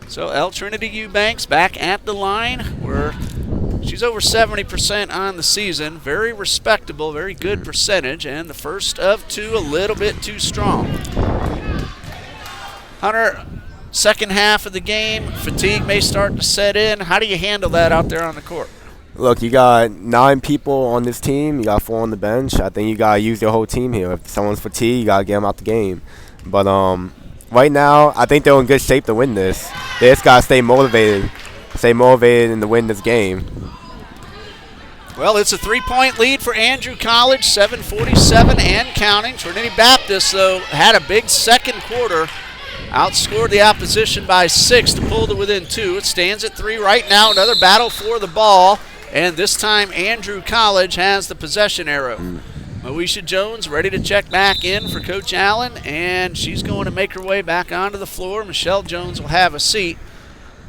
So L. Trinity Eubanks back at the line where she's over 70% on the season. Very respectable, very good percentage, and the first of 2 a little bit too strong. Hunter, second half of the game, fatigue may start to set in. How do you handle that out there on the court? Look, you got 9 people on this team. You got 4 on the bench. I think you got to use your whole team here. If someone's fatigued, you got to get them out the game. But right now, I think they're in good shape to win this. They just got to stay motivated and to win this game. Well, it's a 3-point lead for Andrew College, 7:47 and counting. Trinity Baptist, though, had a big second quarter. Outscored the opposition by 6 to pull to within 2. It stands at 3 right now. Another battle for the ball. And this time Andrew College has the possession arrow. Moesha Jones ready to check back in for Coach Allen. And she's going to make her way back onto the floor. Michelle Jones will have a seat.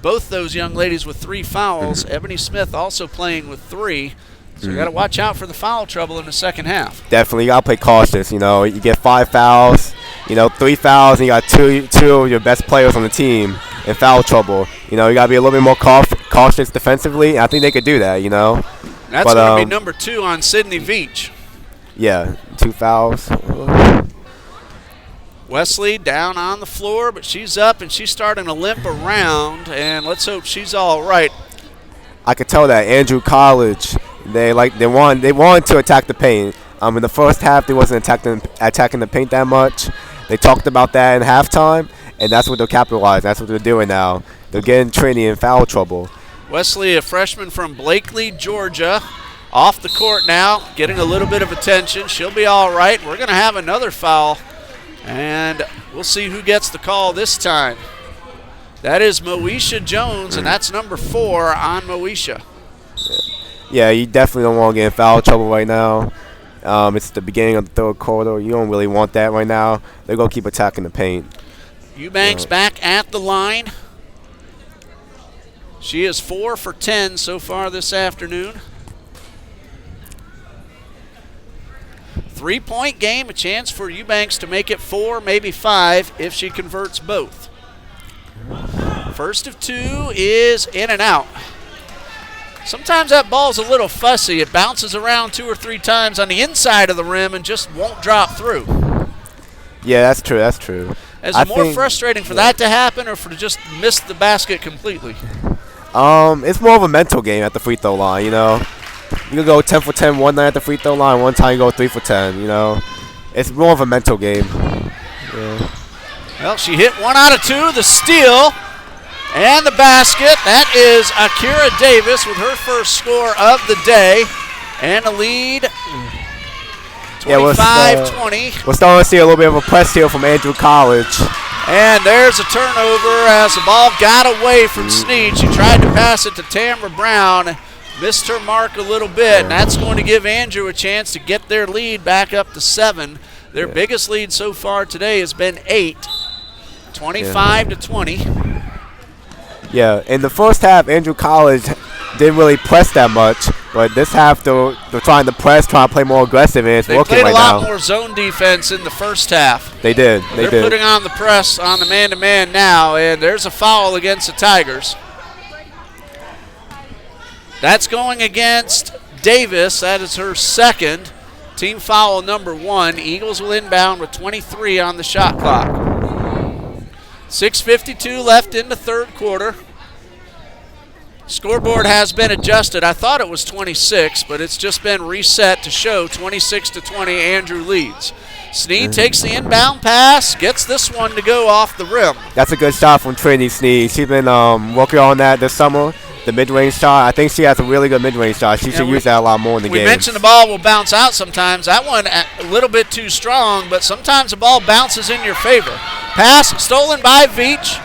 Both those young ladies with 3 fouls. Ebony Smith also playing with 3. So you got to watch out for the foul trouble in the second half. Definitely, you got to play cautious. You get 5 fouls, 3 fouls, and you got two of your best players on the team in foul trouble. You got to be a little bit more cautious defensively. I think they could do that, That's going to be number 2 on Sydney Veach. Yeah, 2 fouls. Wesley down on the floor, but she's up and she's starting to limp around, and let's hope she's all right. I could tell that Andrew College, they wanted to attack the paint. In the first half, they wasn't attacking the paint that much. They talked about that in halftime, and that's what they're capitalizing. That's what they're doing now. They're getting Trinity in foul trouble. Wesley, a freshman from Blakely, Georgia, off the court now, getting a little bit of attention. She'll be all right. We're going to have another foul, and we'll see who gets the call this time. That is Moesha Jones, and that's number 4 on Moesha. Yeah, you definitely don't want to get in foul trouble right now. It's the beginning of the third quarter. You don't really want that right now. They're going to keep attacking the paint. Eubanks back at the line. She is 4 for 10 so far this afternoon. 3-point game, a chance for Eubanks to make it 4, maybe 5 if she converts both. First of 2 is in and out. Sometimes that ball's a little fussy. It bounces around 2 or 3 times on the inside of the rim and just won't drop through. Yeah, that's true. That's true. Is it more frustrating for that to happen or for to just miss the basket completely? It's more of a mental game at the free throw line, You can go 10 for 10 one night at the free throw line. One time you go 3 for 10, It's more of a mental game. Yeah. Well, she hit 1 out of 2, the steal. And the basket, that is Akira Davis with her first score of the day. And a lead, 25-20. We're starting to see a little bit of a press here from Andrew College. And there's a turnover as the ball got away from Snead. She tried to pass it to Tamara Brown, missed her mark a little bit, and that's going to give Andrew a chance to get their lead back up to 7. Their biggest lead so far today has been 8, 25-20. Yeah, in the first half, Andrew College didn't really press that much, but this half they're trying to press, trying to play more aggressive, and it's working right now. They played a lot more zone defense in the first half. They did. They're putting on the press on the man-to-man now, and there's a foul against the Tigers. That's going against Davis. That is her second. Team foul number 1. Eagles will inbound with 23 on the shot clock. 6:52 left in the third quarter. Scoreboard has been adjusted. I thought it was 26, but it's just been reset to show 26-20. Andrew leads. Snead takes the inbound pass, gets this one to go off the rim. That's a good shot from Trinity Snead. She's been working on that this summer. The mid-range shot. I think she has a really good mid-range shot. She should use that a lot more in the game. We mentioned the ball will bounce out sometimes. That one a little bit too strong, but sometimes the ball bounces in your favor. Pass stolen by Veach,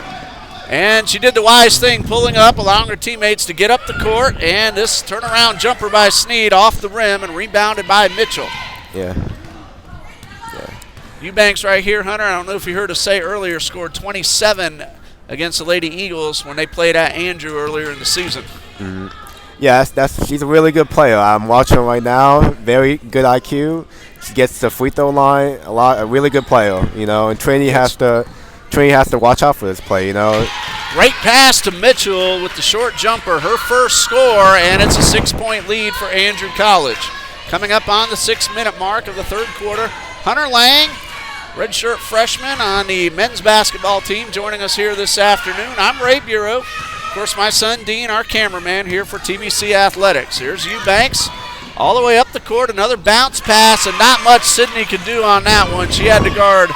and she did the wise thing, pulling up, allowing her teammates to get up the court, and this turnaround jumper by Snead off the rim and rebounded by Mitchell. Yeah. Eubanks right here, Hunter, I don't know if you heard us say earlier, scored 27 against the Lady Eagles when they played at Andrew earlier in the season. Mm-hmm. Yeah, she's a really good player. I'm watching her right now. Very good IQ. She gets the free throw line a really good player, you know. And Trinity has to watch out for this play, you know. Great pass to Mitchell with the short jumper, her first score, and it's a 6-point lead for Andrew College. Coming up on the 6-minute mark of the third quarter, Hunter Lang, redshirt freshman on the men's basketball team, joining us here this afternoon. I'm Ray Bureau. Of course, my son Dean, our cameraman here for TBC Athletics. Here's Eubanks all the way up the court. Another bounce pass, and not much Sydney could do on that one. She had to guard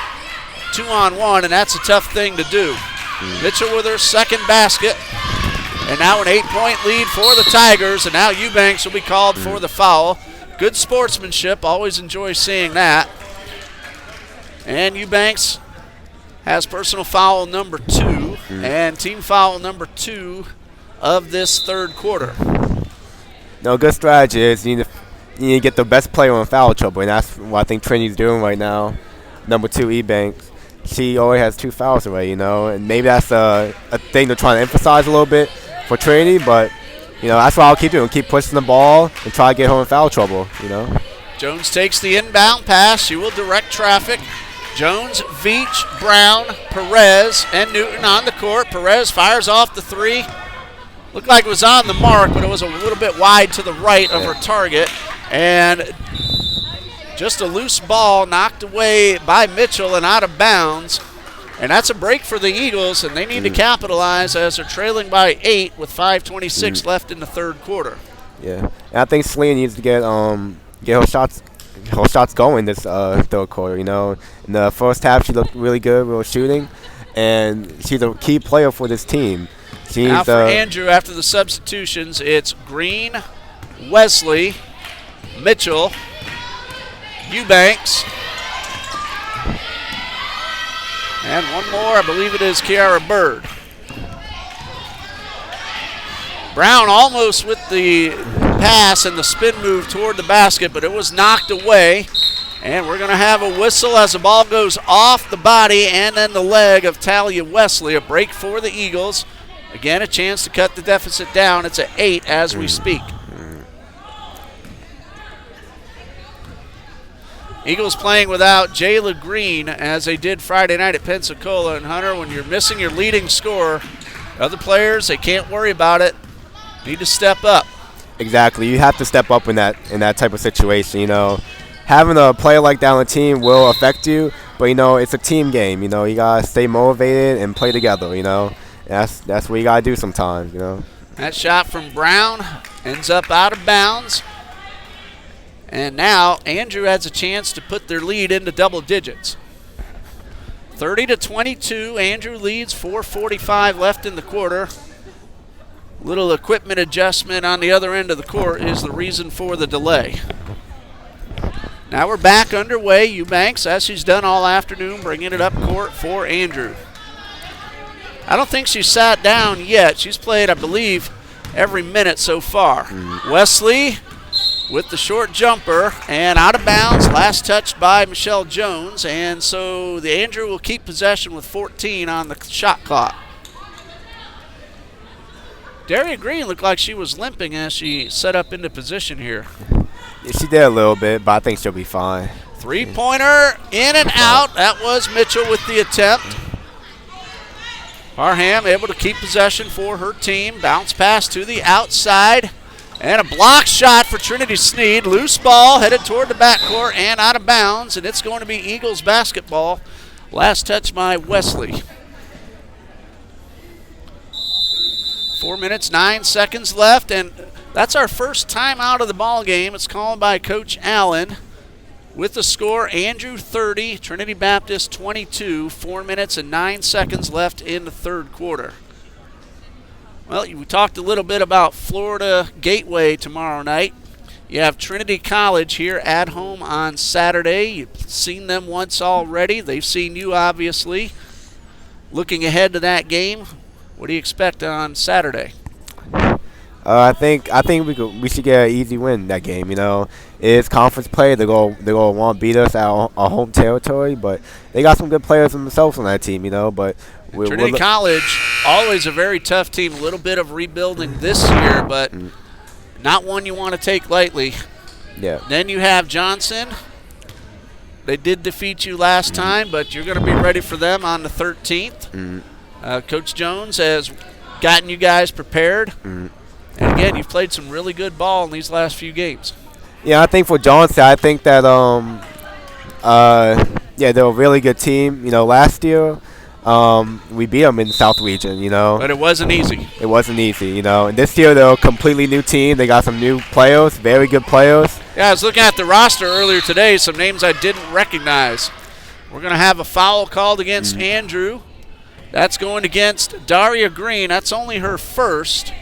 2-on-1, and that's a tough thing to do. Mitchell with her second basket. And now an 8-point lead for the Tigers, and now Eubanks will be called for the foul. Good sportsmanship. Always enjoy seeing that. And Eubanks has personal foul number 2 and team foul number 2 of this third quarter. No, good strategy is you need to get the best player in foul trouble, and that's what I think Trinity's doing right now. Number 2, Eubanks. She already has 2 fouls already, you know, and maybe that's a thing they're trying to emphasize a little bit for Trinity, but, you know, that's what I'll keep doing, keep pushing the ball and try to get her in foul trouble, you know. Jones takes the inbound pass. She will direct traffic. Jones, Veach, Brown, Perez, and Newton on the court. Perez fires off the 3. Looked like it was on the mark, but it was a little bit wide to the right of her target. And just a loose ball knocked away by Mitchell and out of bounds. And that's a break for the Eagles, and they need to capitalize as they're trailing by 8 with 5:26 left in the third quarter. Yeah, and I think Selena needs to get her shots going this third quarter, you know. In the first half, she looked really good with shooting, and she's a key player for this team. Now for Andrew, after the substitutions, it's Green, Wesley, Mitchell, Eubanks, and one more, I believe it is Kiara Bird. Brown almost with the pass and the spin move toward the basket, but it was knocked away. And we're going to have a whistle as the ball goes off the body and then the leg of Talia Wesley. A break for the Eagles. Again, a chance to cut the deficit down. It's at 8 as we speak. Eagles playing without Jayla Green as they did Friday night at Pensacola. And Hunter, when you're missing your leading scorer, other players, they can't worry about it. Need to step up. Exactly. You have to step up in that type of situation, you know. Having a player like that on the team will affect you, but, you know, it's a team game. You know, you got to stay motivated and play together, you know. That's what you got to do sometimes, you know. That shot from Brown ends up out of bounds. And now Andrew has a chance to put their lead into double digits. 30-22, Andrew leads, 4:45 left in the quarter. Little equipment adjustment on the other end of the court is the reason for the delay. Now we're back underway. Eubanks, as she's done all afternoon, bringing it up court for Andrew. I don't think she's sat down yet. She's played, I believe, every minute so far. Wesley with the short jumper and out of bounds. Last touched by Michelle Jones. And so the Andrew will keep possession with 14 on the shot clock. Daria Green looked like she was limping as she set up into position here. Yeah, she did a little bit, but I think she'll be fine. Three-pointer in and out. That was Mitchell with the attempt. Parham able to keep possession for her team. Bounce pass to the outside. And a block shot for Trinity Sneed. Loose ball headed toward the backcourt and out of bounds. And it's going to be Eagles basketball. Last touch by Wesley. 4 minutes, 9 seconds left. And that's our first time out of the ball game. It's called by Coach Allen. With the score, Andrew 30, Trinity Baptist 22. 4 minutes and 9 seconds left in the third quarter. Well, we talked a little bit about Florida Gateway tomorrow night. You have Trinity College here at home on Saturday. You've seen them once already. They've seen you, obviously. Looking ahead to that game, what do you expect on Saturday? I think we should get an easy win in that game. You know, it's conference play. They're gonna want to beat us at our home territory, but they got some good players themselves on that team. You know, but Trinity College, always a very tough team. A little bit of rebuilding this year, but not one you want to take lightly. Yeah. Then you have Johnson. They did defeat you last time, but you're going to be ready for them on the 13th. Coach Jones has gotten you guys prepared. And again, you've played some really good ball in these last few games. Yeah, I think for Johnson, I think that they're a really good team. You know, last year we beat them in the South Region. You know, but it wasn't easy. It wasn't easy. You know, and this year they're a completely new team. They got some new players, very good players. Yeah, I was looking at the roster earlier today. Some names I didn't recognize. We're going to have a foul called against Andrew. That's going against Daria Green. That's only her first.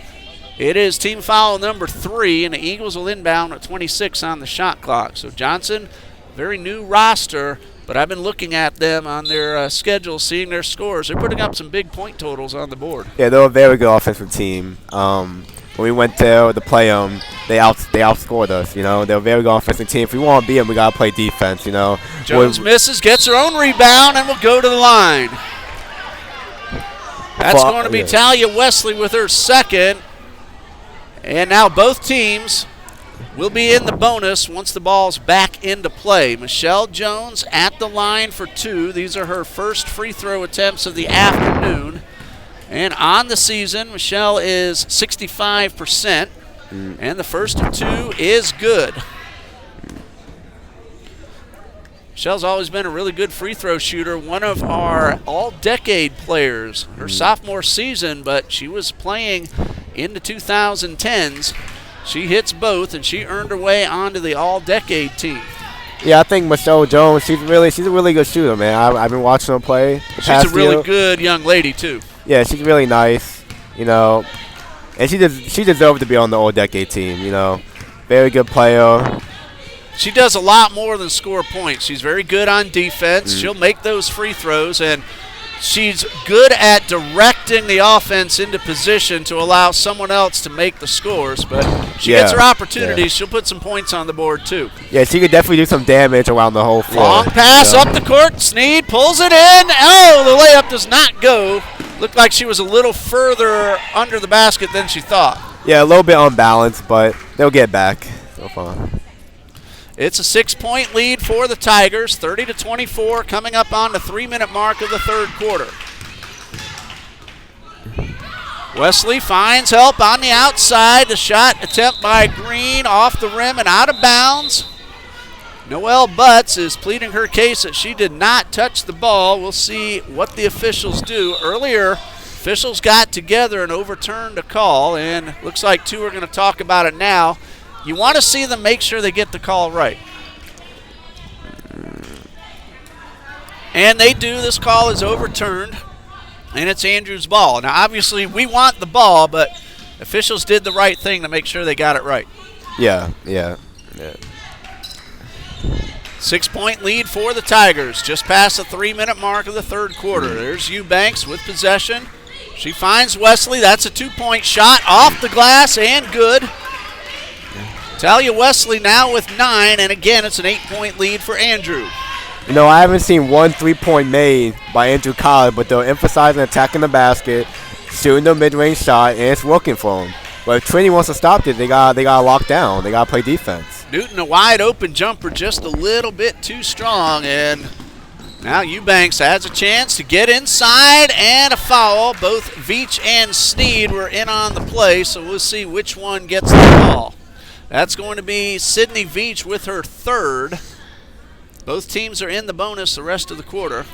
It is team foul number 3, and the Eagles will inbound at 26 on the shot clock. So Johnson, very new roster, but I've been looking at them on their schedule, seeing their scores. They're putting up some big point totals on the board. Yeah, they're a very good offensive team. When we went there to play them, they outscored us. You know, they're a very good offensive team. If we want to beat them, we got to play defense. You know, Jones misses, gets her own rebound, and will go to the line. That's going to be Talia Wesley with her second. And now both teams will be in the bonus once the ball's back into play. Michelle Jones at the line for 2. These are her first free throw attempts of the afternoon. And on the season, Michelle is 65%. And the first of 2 is good. Michelle's always been a really good free throw shooter, one of our all-decade players her sophomore season, but she was playing in the 2010s. She hits both, and she earned her way onto the all-decade team. Yeah, I think Michelle Jones, she's a really good shooter, man. I've been watching her play. She's a really good young lady, too. Yeah, she's really nice, you know, and she deserved to be on the all-decade team, you know. Very good player. She does a lot more than score points. She's very good on defense. She'll make those free throws, and she's good at directing the offense into position to allow someone else to make the scores. But she gets her opportunities. She'll put some points on the board, too. Yeah, she could definitely do some damage around the whole floor. Long pass up the court. Sneed pulls it in. Oh, the layup does not go. Looked like she was a little further under the basket than she thought. Yeah, a little bit unbalanced, but they'll get back so far. It's a 6-point lead for the Tigers, 30-24, coming up on the 3-minute mark of the third quarter. Wesley finds help on the outside. The shot attempt by Green off the rim and out of bounds. Noelle Butts is pleading her case that she did not touch the ball. We'll see what the officials do. Earlier, officials got together and overturned a call, and looks like 2 are going to talk about it now. You want to see them make sure they get the call right. And they do. This call is overturned, and it's Andrew's ball. Now, obviously, we want the ball, but officials did the right thing to make sure they got it right. Yeah. 6-point lead for the Tigers, just past the 3-minute mark of the third quarter. There's Eubanks with possession. She finds Wesley. That's a 2-point shot off the glass and good. Talia Wesley now with 9, and again, it's an 8-point lead for Andrew. I haven't seen one 3-point made by Andrew College, but they'll emphasize on attacking the basket, shooting the mid-range shot, and it's working for them. But if Trinity wants to stop it, they got to lock down. They got to play defense. Newton, a wide open jumper, just a little bit too strong, and now Eubanks has a chance to get inside, and a foul. Both Veach and Sneed were in on the play, so we'll see which one gets the call. That's going to be Sydney Veach with her third. Both teams are in the bonus the rest of the quarter.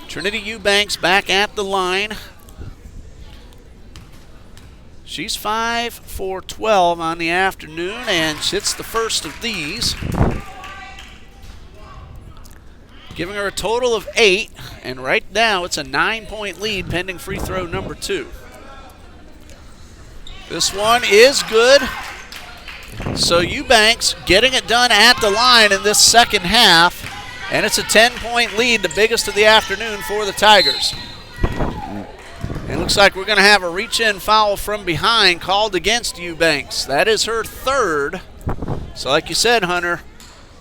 Trinity Eubanks back at the line. She's 5 for 12 on the afternoon, and hits the first of these, giving her a total of 8, and right now it's a 9-point lead pending free throw number 2. This one is good. So Eubanks getting it done at the line in this second half, and it's a 10-point lead, the biggest of the afternoon for the Tigers. It looks like we're going to have a reach-in foul from behind called against Eubanks. That is her third. So like you said, Hunter,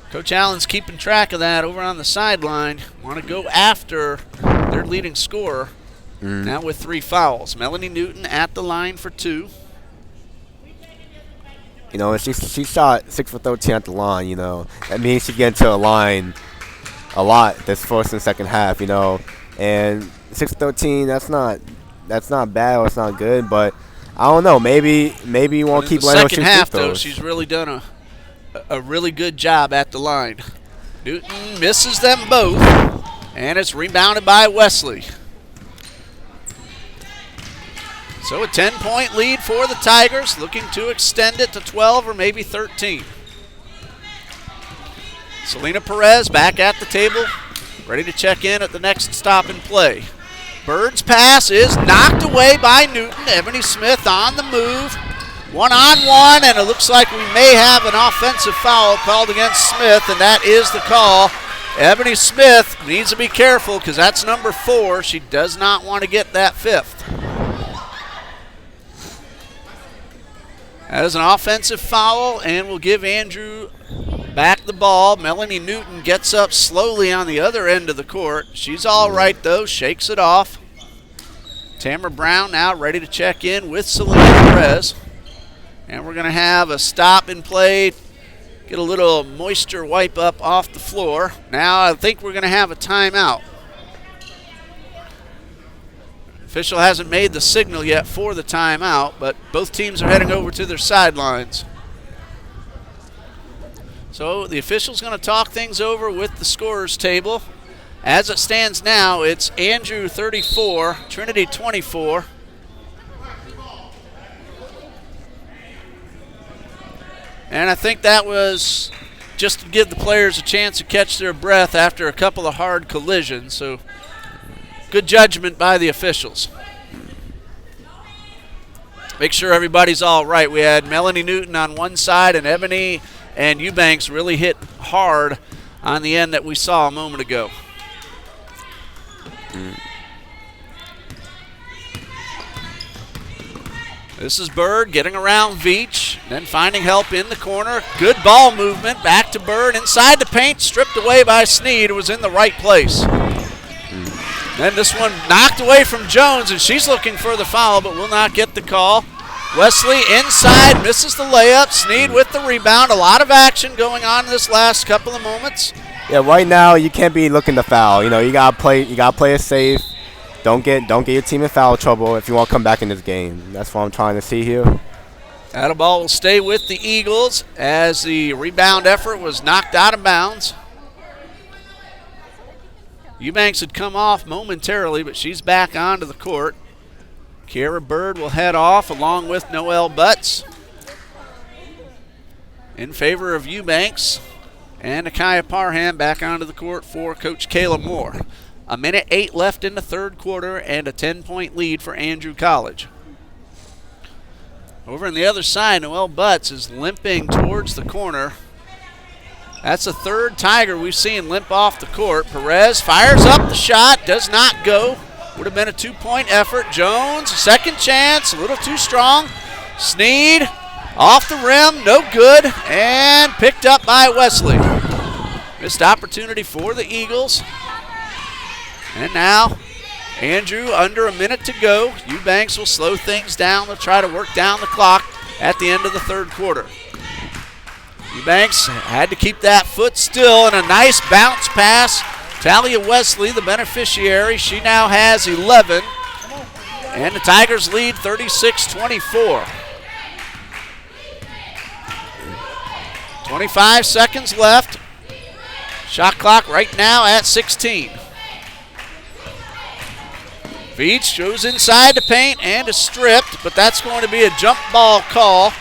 Coach Allen's keeping track of that over on the sideline. Want to go after their leading scorer, now with 3 fouls. Melanie Newton at the line for 2. She shot 6 for 13 at the line, That means she gets into a line a lot this first and second half, And 6 for 13, that's not bad or it's not good, but I don't know. Maybe you won't keep letting her shoot second half, free throws. though, she's really done a really good job at the line. Newton misses them both, and it's rebounded by Wesley. So a 10-point lead for the Tigers, looking to extend it to 12 or maybe 13. Selena Perez back at the table, ready to check in at the next stop and play. Bird's pass is knocked away by Newton. Ebony Smith on the move. 1-on-1, and it looks like we may have an offensive foul called against Smith, and that is the call. Ebony Smith needs to be careful because that's number 4. She does not want to get that 5th. That is an offensive foul, and we'll give Andrew back the ball. Melanie Newton gets up slowly on the other end of the court. She's all right, though, shakes it off. Tamara Brown now ready to check in with Selena Perez. And we're going to have a stop and play, get a little moisture wipe up off the floor. Now I think we're going to have a timeout. Official hasn't made the signal yet for the timeout, but both teams are heading over to their sidelines. So the official's going to talk things over with the scorers table. As it stands now, it's Andrew 34, Trinity 24. And I think that was just to give the players a chance to catch their breath after a couple of hard collisions. So good judgment by the officials. Make sure everybody's all right. We had Melanie Newton on one side, and Ebony and Eubanks really hit hard on the end that we saw a moment ago. This is Bird getting around Veach, then finding help in the corner. Good ball movement, back to Bird, inside the paint, stripped away by Sneed. It was in the right place. Then this one knocked away from Jones, and she's looking for the foul, but will not get the call. Wesley inside, misses the layup. Sneed with the rebound. A lot of action going on in this last couple of moments. Yeah, right now you can't be looking to foul. You gotta play it safe. Don't get your team in foul trouble if you want to come back in this game. That's what I'm trying to see here. That ball will stay with the Eagles as the rebound effort was knocked out of bounds. Eubanks had come off momentarily, but she's back onto the court. Kiara Bird will head off along with Noelle Butts in favor of Eubanks. And Nakia Parham back onto the court for Coach Kayla Moore. A minute 8 left in the third quarter and a 10-point lead for Andrew College. Over on the other side, Noelle Butts is limping towards the corner. That's the third Tiger we've seen limp off the court. Perez fires up the shot, does not go. Would have been a 2-point effort. Jones, second chance, a little too strong. Sneed, off the rim, no good, and picked up by Wesley. Missed opportunity for the Eagles. And now, Andrew under a minute to go. Eubanks will slow things down. They'll try to work down the clock at the end of the third quarter. Eubanks had to keep that foot still, and a nice bounce pass. Talia Wesley, the beneficiary, she now has 11. And the Tigers lead 36-24. 25 seconds left. Shot clock right now at 16. Veach goes inside the paint and is stripped, but that's going to be a jump ball call.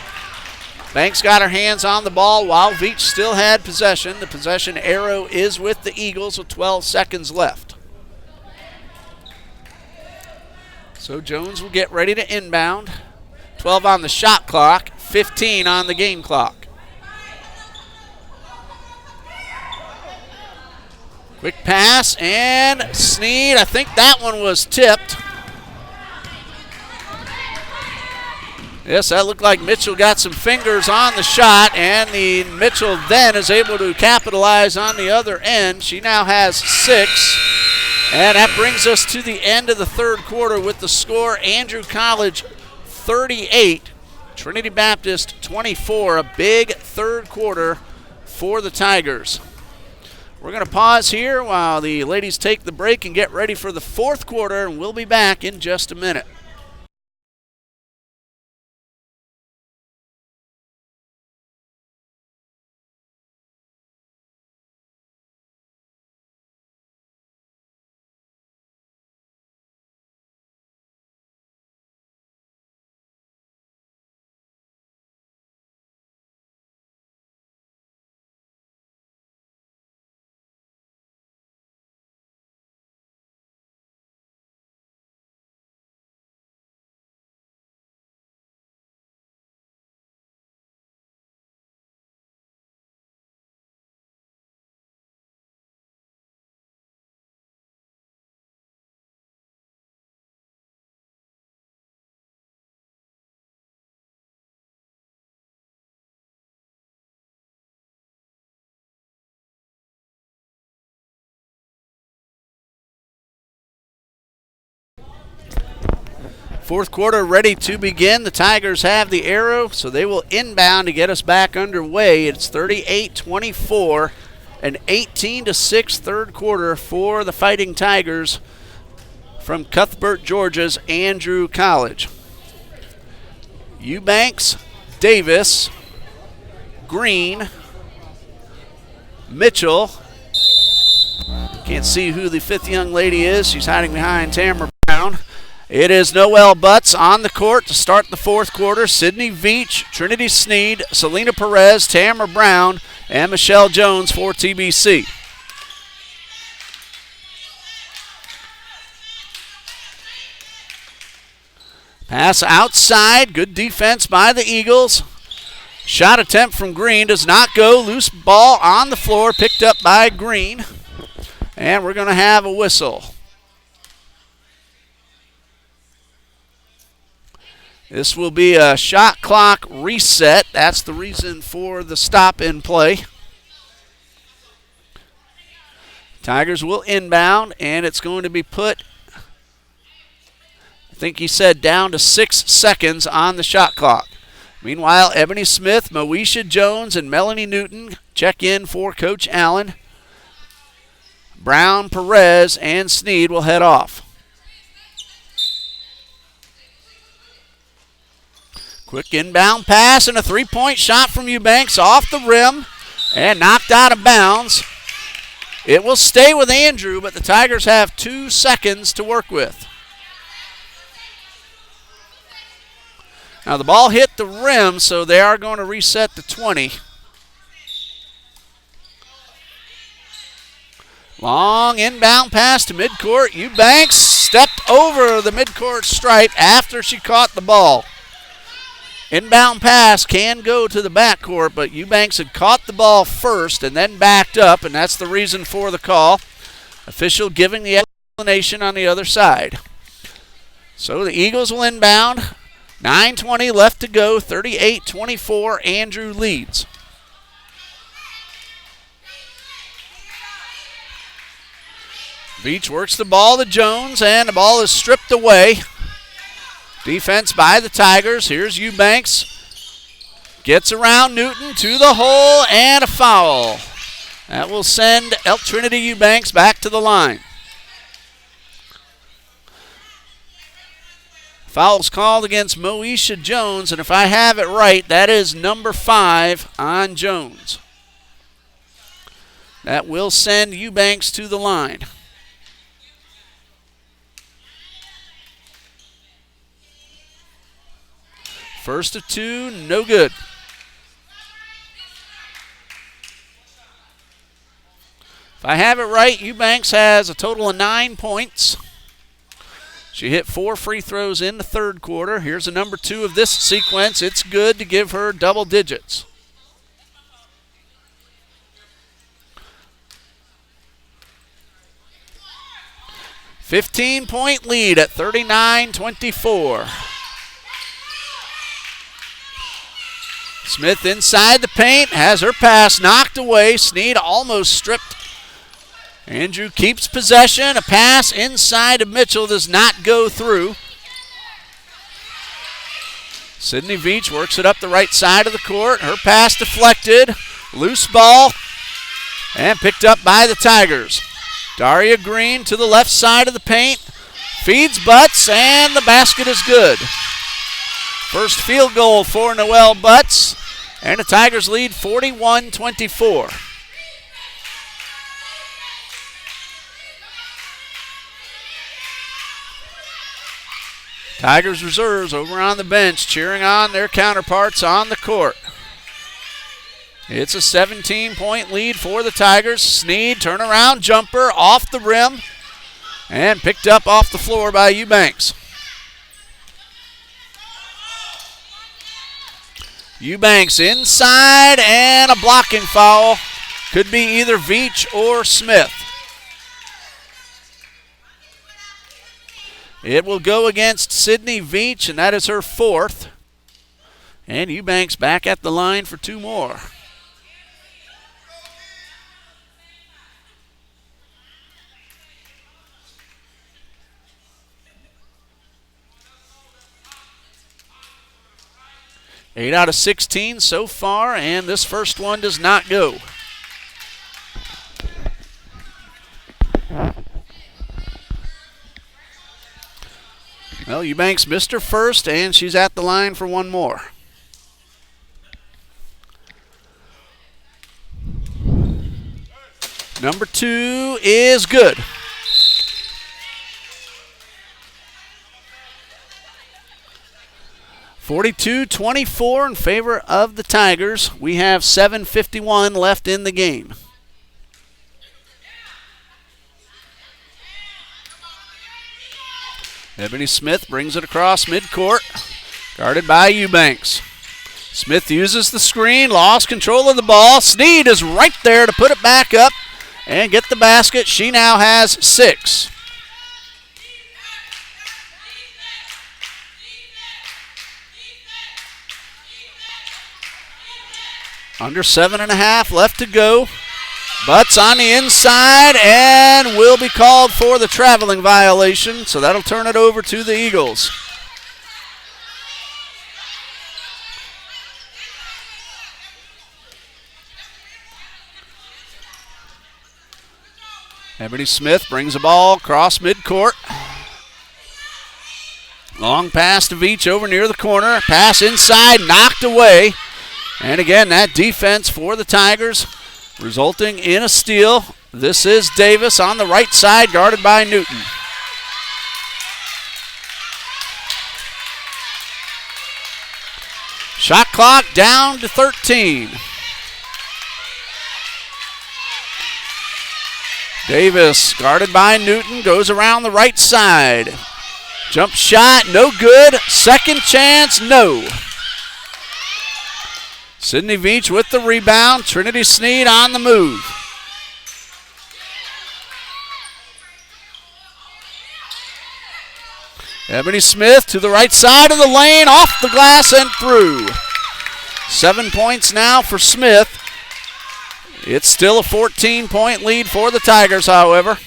Banks got her hands on the ball while Veach still had possession. The possession arrow is with the Eagles with 12 seconds left. So Jones will get ready to inbound. 12 on the shot clock, 15 on the game clock. Quick pass, and Sneed, I think that one was tipped. Yes, that looked like Mitchell got some fingers on the shot, and Mitchell then is able to capitalize on the other end. She now has 6, and that brings us to the end of the third quarter with the score Andrew College 38, Trinity Baptist 24, a big third quarter for the Tigers. We're going to pause here while the ladies take the break and get ready for the fourth quarter, and we'll be back in just a minute. Fourth quarter ready to begin. The Tigers have the arrow, so they will inbound to get us back underway. It's 38-24, an 18-6 third quarter for the Fighting Tigers from Cuthbert, Georgia's Andrew College. Eubanks, Davis, Green, Mitchell. Can't see who the fifth young lady is. She's hiding behind Tamara Brown. It is Noelle Butts on the court to start the fourth quarter. Sydney Veach, Trinity Sneed, Selena Perez, Tamara Brown, and Michelle Jones for TBC. Pass outside. Good defense by the Eagles. Shot attempt from Green does not go. Loose ball on the floor picked up by Green. And we're going to have a whistle. This will be a shot clock reset. That's the reason for the stop in play. Tigers will inbound, and it's going to be put, I think he said, down to 6 seconds on the shot clock. Meanwhile, Ebony Smith, Moesha Jones, and Melanie Newton check in for Coach Allen. Brown, Perez, and Sneed will head off. Quick inbound pass and a three-point shot from Eubanks off the rim and knocked out of bounds. It will stay with Andrew, but the Tigers have 2 seconds to work with. Now the ball hit the rim, so they are going to reset to 20. Long inbound pass to midcourt. Eubanks stepped over the midcourt stripe after she caught the ball. Inbound pass can go to the backcourt, but Eubanks had caught the ball first and then backed up, and that's the reason for the call. Official giving the explanation on the other side. So the Eagles will inbound. 9:20 left to go. 38-24. Andrew leads. Veach works the ball to Jones, and the ball is stripped away. Defense by the Tigers. Here's Eubanks. Gets around Newton to the hole, and a foul. That will send Trinity Eubanks back to the line. Foul's called against Moesha Jones, and if I have it right, that is number 5 on Jones. That will send Eubanks to the line. First of 2, no good. If I have it right, Eubanks has a total of 9 points. She hit 4 free throws in the third quarter. Here's a number 2 of this sequence. It's good to give her double digits. $15-point lead at 39-24. Smith inside the paint, has her pass knocked away. Snead almost stripped. Andrew keeps possession. A pass inside of Mitchell does not go through. Sydney Veach works it up the right side of the court. Her pass deflected. Loose ball. And picked up by the Tigers. Daria Green to the left side of the paint. Feeds Butts, and the basket is good. First field goal for Noelle Butts. And the Tigers lead 41-24. Tigers reserves over on the bench cheering on their counterparts on the court. It's a 17-point lead for the Tigers. Snead, turnaround jumper off the rim and picked up off the floor by Eubanks. Eubanks inside, and a blocking foul. Could be either Veach or Smith. It will go against Sydney Veach, and that is her 4th. And Eubanks back at the line for 2 more. Eight out of 16 so far, and this first one does not go. Well, Eubanks missed her first, and she's at the line for 1 more. Number 2 is good. (42-24) in favor of the Tigers. We have 7:51 left in the game. Ebony Smith brings it across midcourt, guarded by Eubanks. Smith uses the screen, lost control of the ball. Snead is right there to put it back up and get the basket. She now has 6. Under 7.5 left to go. Butts on the inside and will be called for the traveling violation, so that'll turn it over to the Eagles. Ebony Smith brings the ball across midcourt. Long pass to Veach over near the corner. Pass inside, knocked away. And again, that defense for the Tigers resulting in a steal. This is Davis on the right side, guarded by Newton. Shot clock down to 13. Davis, guarded by Newton, goes around the right side. Jump shot, no good. Second chance, no. Sydney Veach with the rebound. Trinity Sneed on the move. Ebony Smith to the right side of the lane, off the glass and through. 7 points now for Smith. It's still a 14-point lead for the Tigers, however.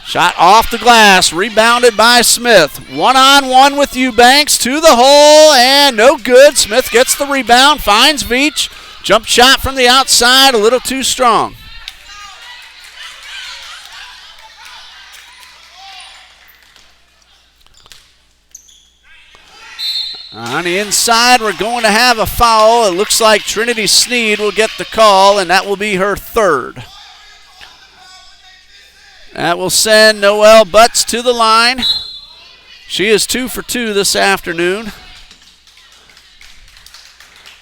Shot off the glass, rebounded by Smith. One-on-one with Eubanks to the hole, and no good. Smith gets the rebound, finds Veach. Jump shot from the outside, a little too strong. On the inside, we're going to have a foul. It looks like Trinity Sneed will get the call, and that will be her third. That will send Noelle Butts to the line. She is 2 for 2 this afternoon.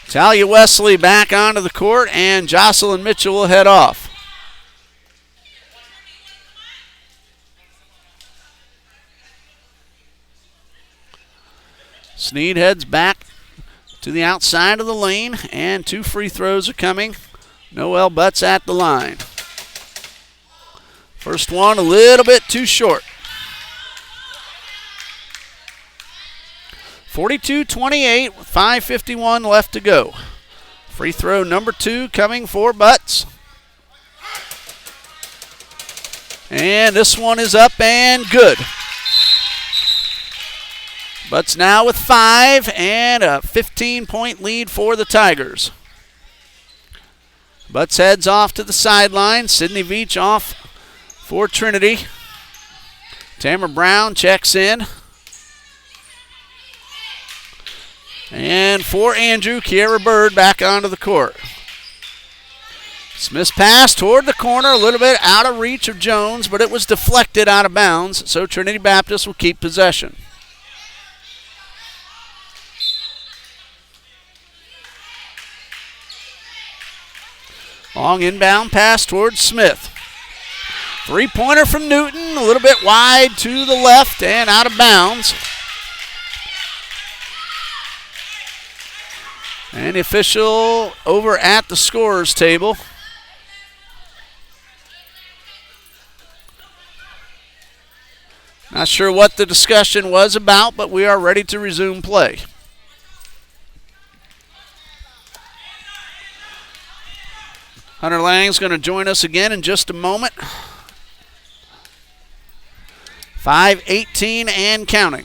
Talia Wesley back onto the court, and Jocelyn Mitchell will head off. Sneed heads back to the outside of the lane, and 2 free throws are coming. Noelle Butts at the line. First one a little bit too short. 42-28 with 5:51 left to go. Free throw number 2 coming for Butts. And this one is up and good. Butts now with 5 and a 15-point lead for the Tigers. Butts heads off to the sideline. Sydney Veach off for Trinity. Tamara Brown checks in. And for Andrew, Kiera Bird back onto the court. Smith's pass toward the corner, a little bit out of reach of Jones, but it was deflected out of bounds, so Trinity Baptist will keep possession. Long inbound pass towards Smith. Three-pointer from Newton, a little bit wide to the left and out of bounds. And the official over at the scorer's table. Not sure what the discussion was about, but we are ready to resume play. Hunter Lang's going to join us again in just a moment. 5:18 and counting.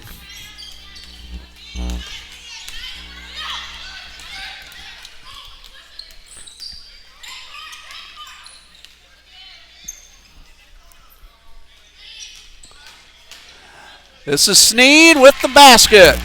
This is Sneed with the basket.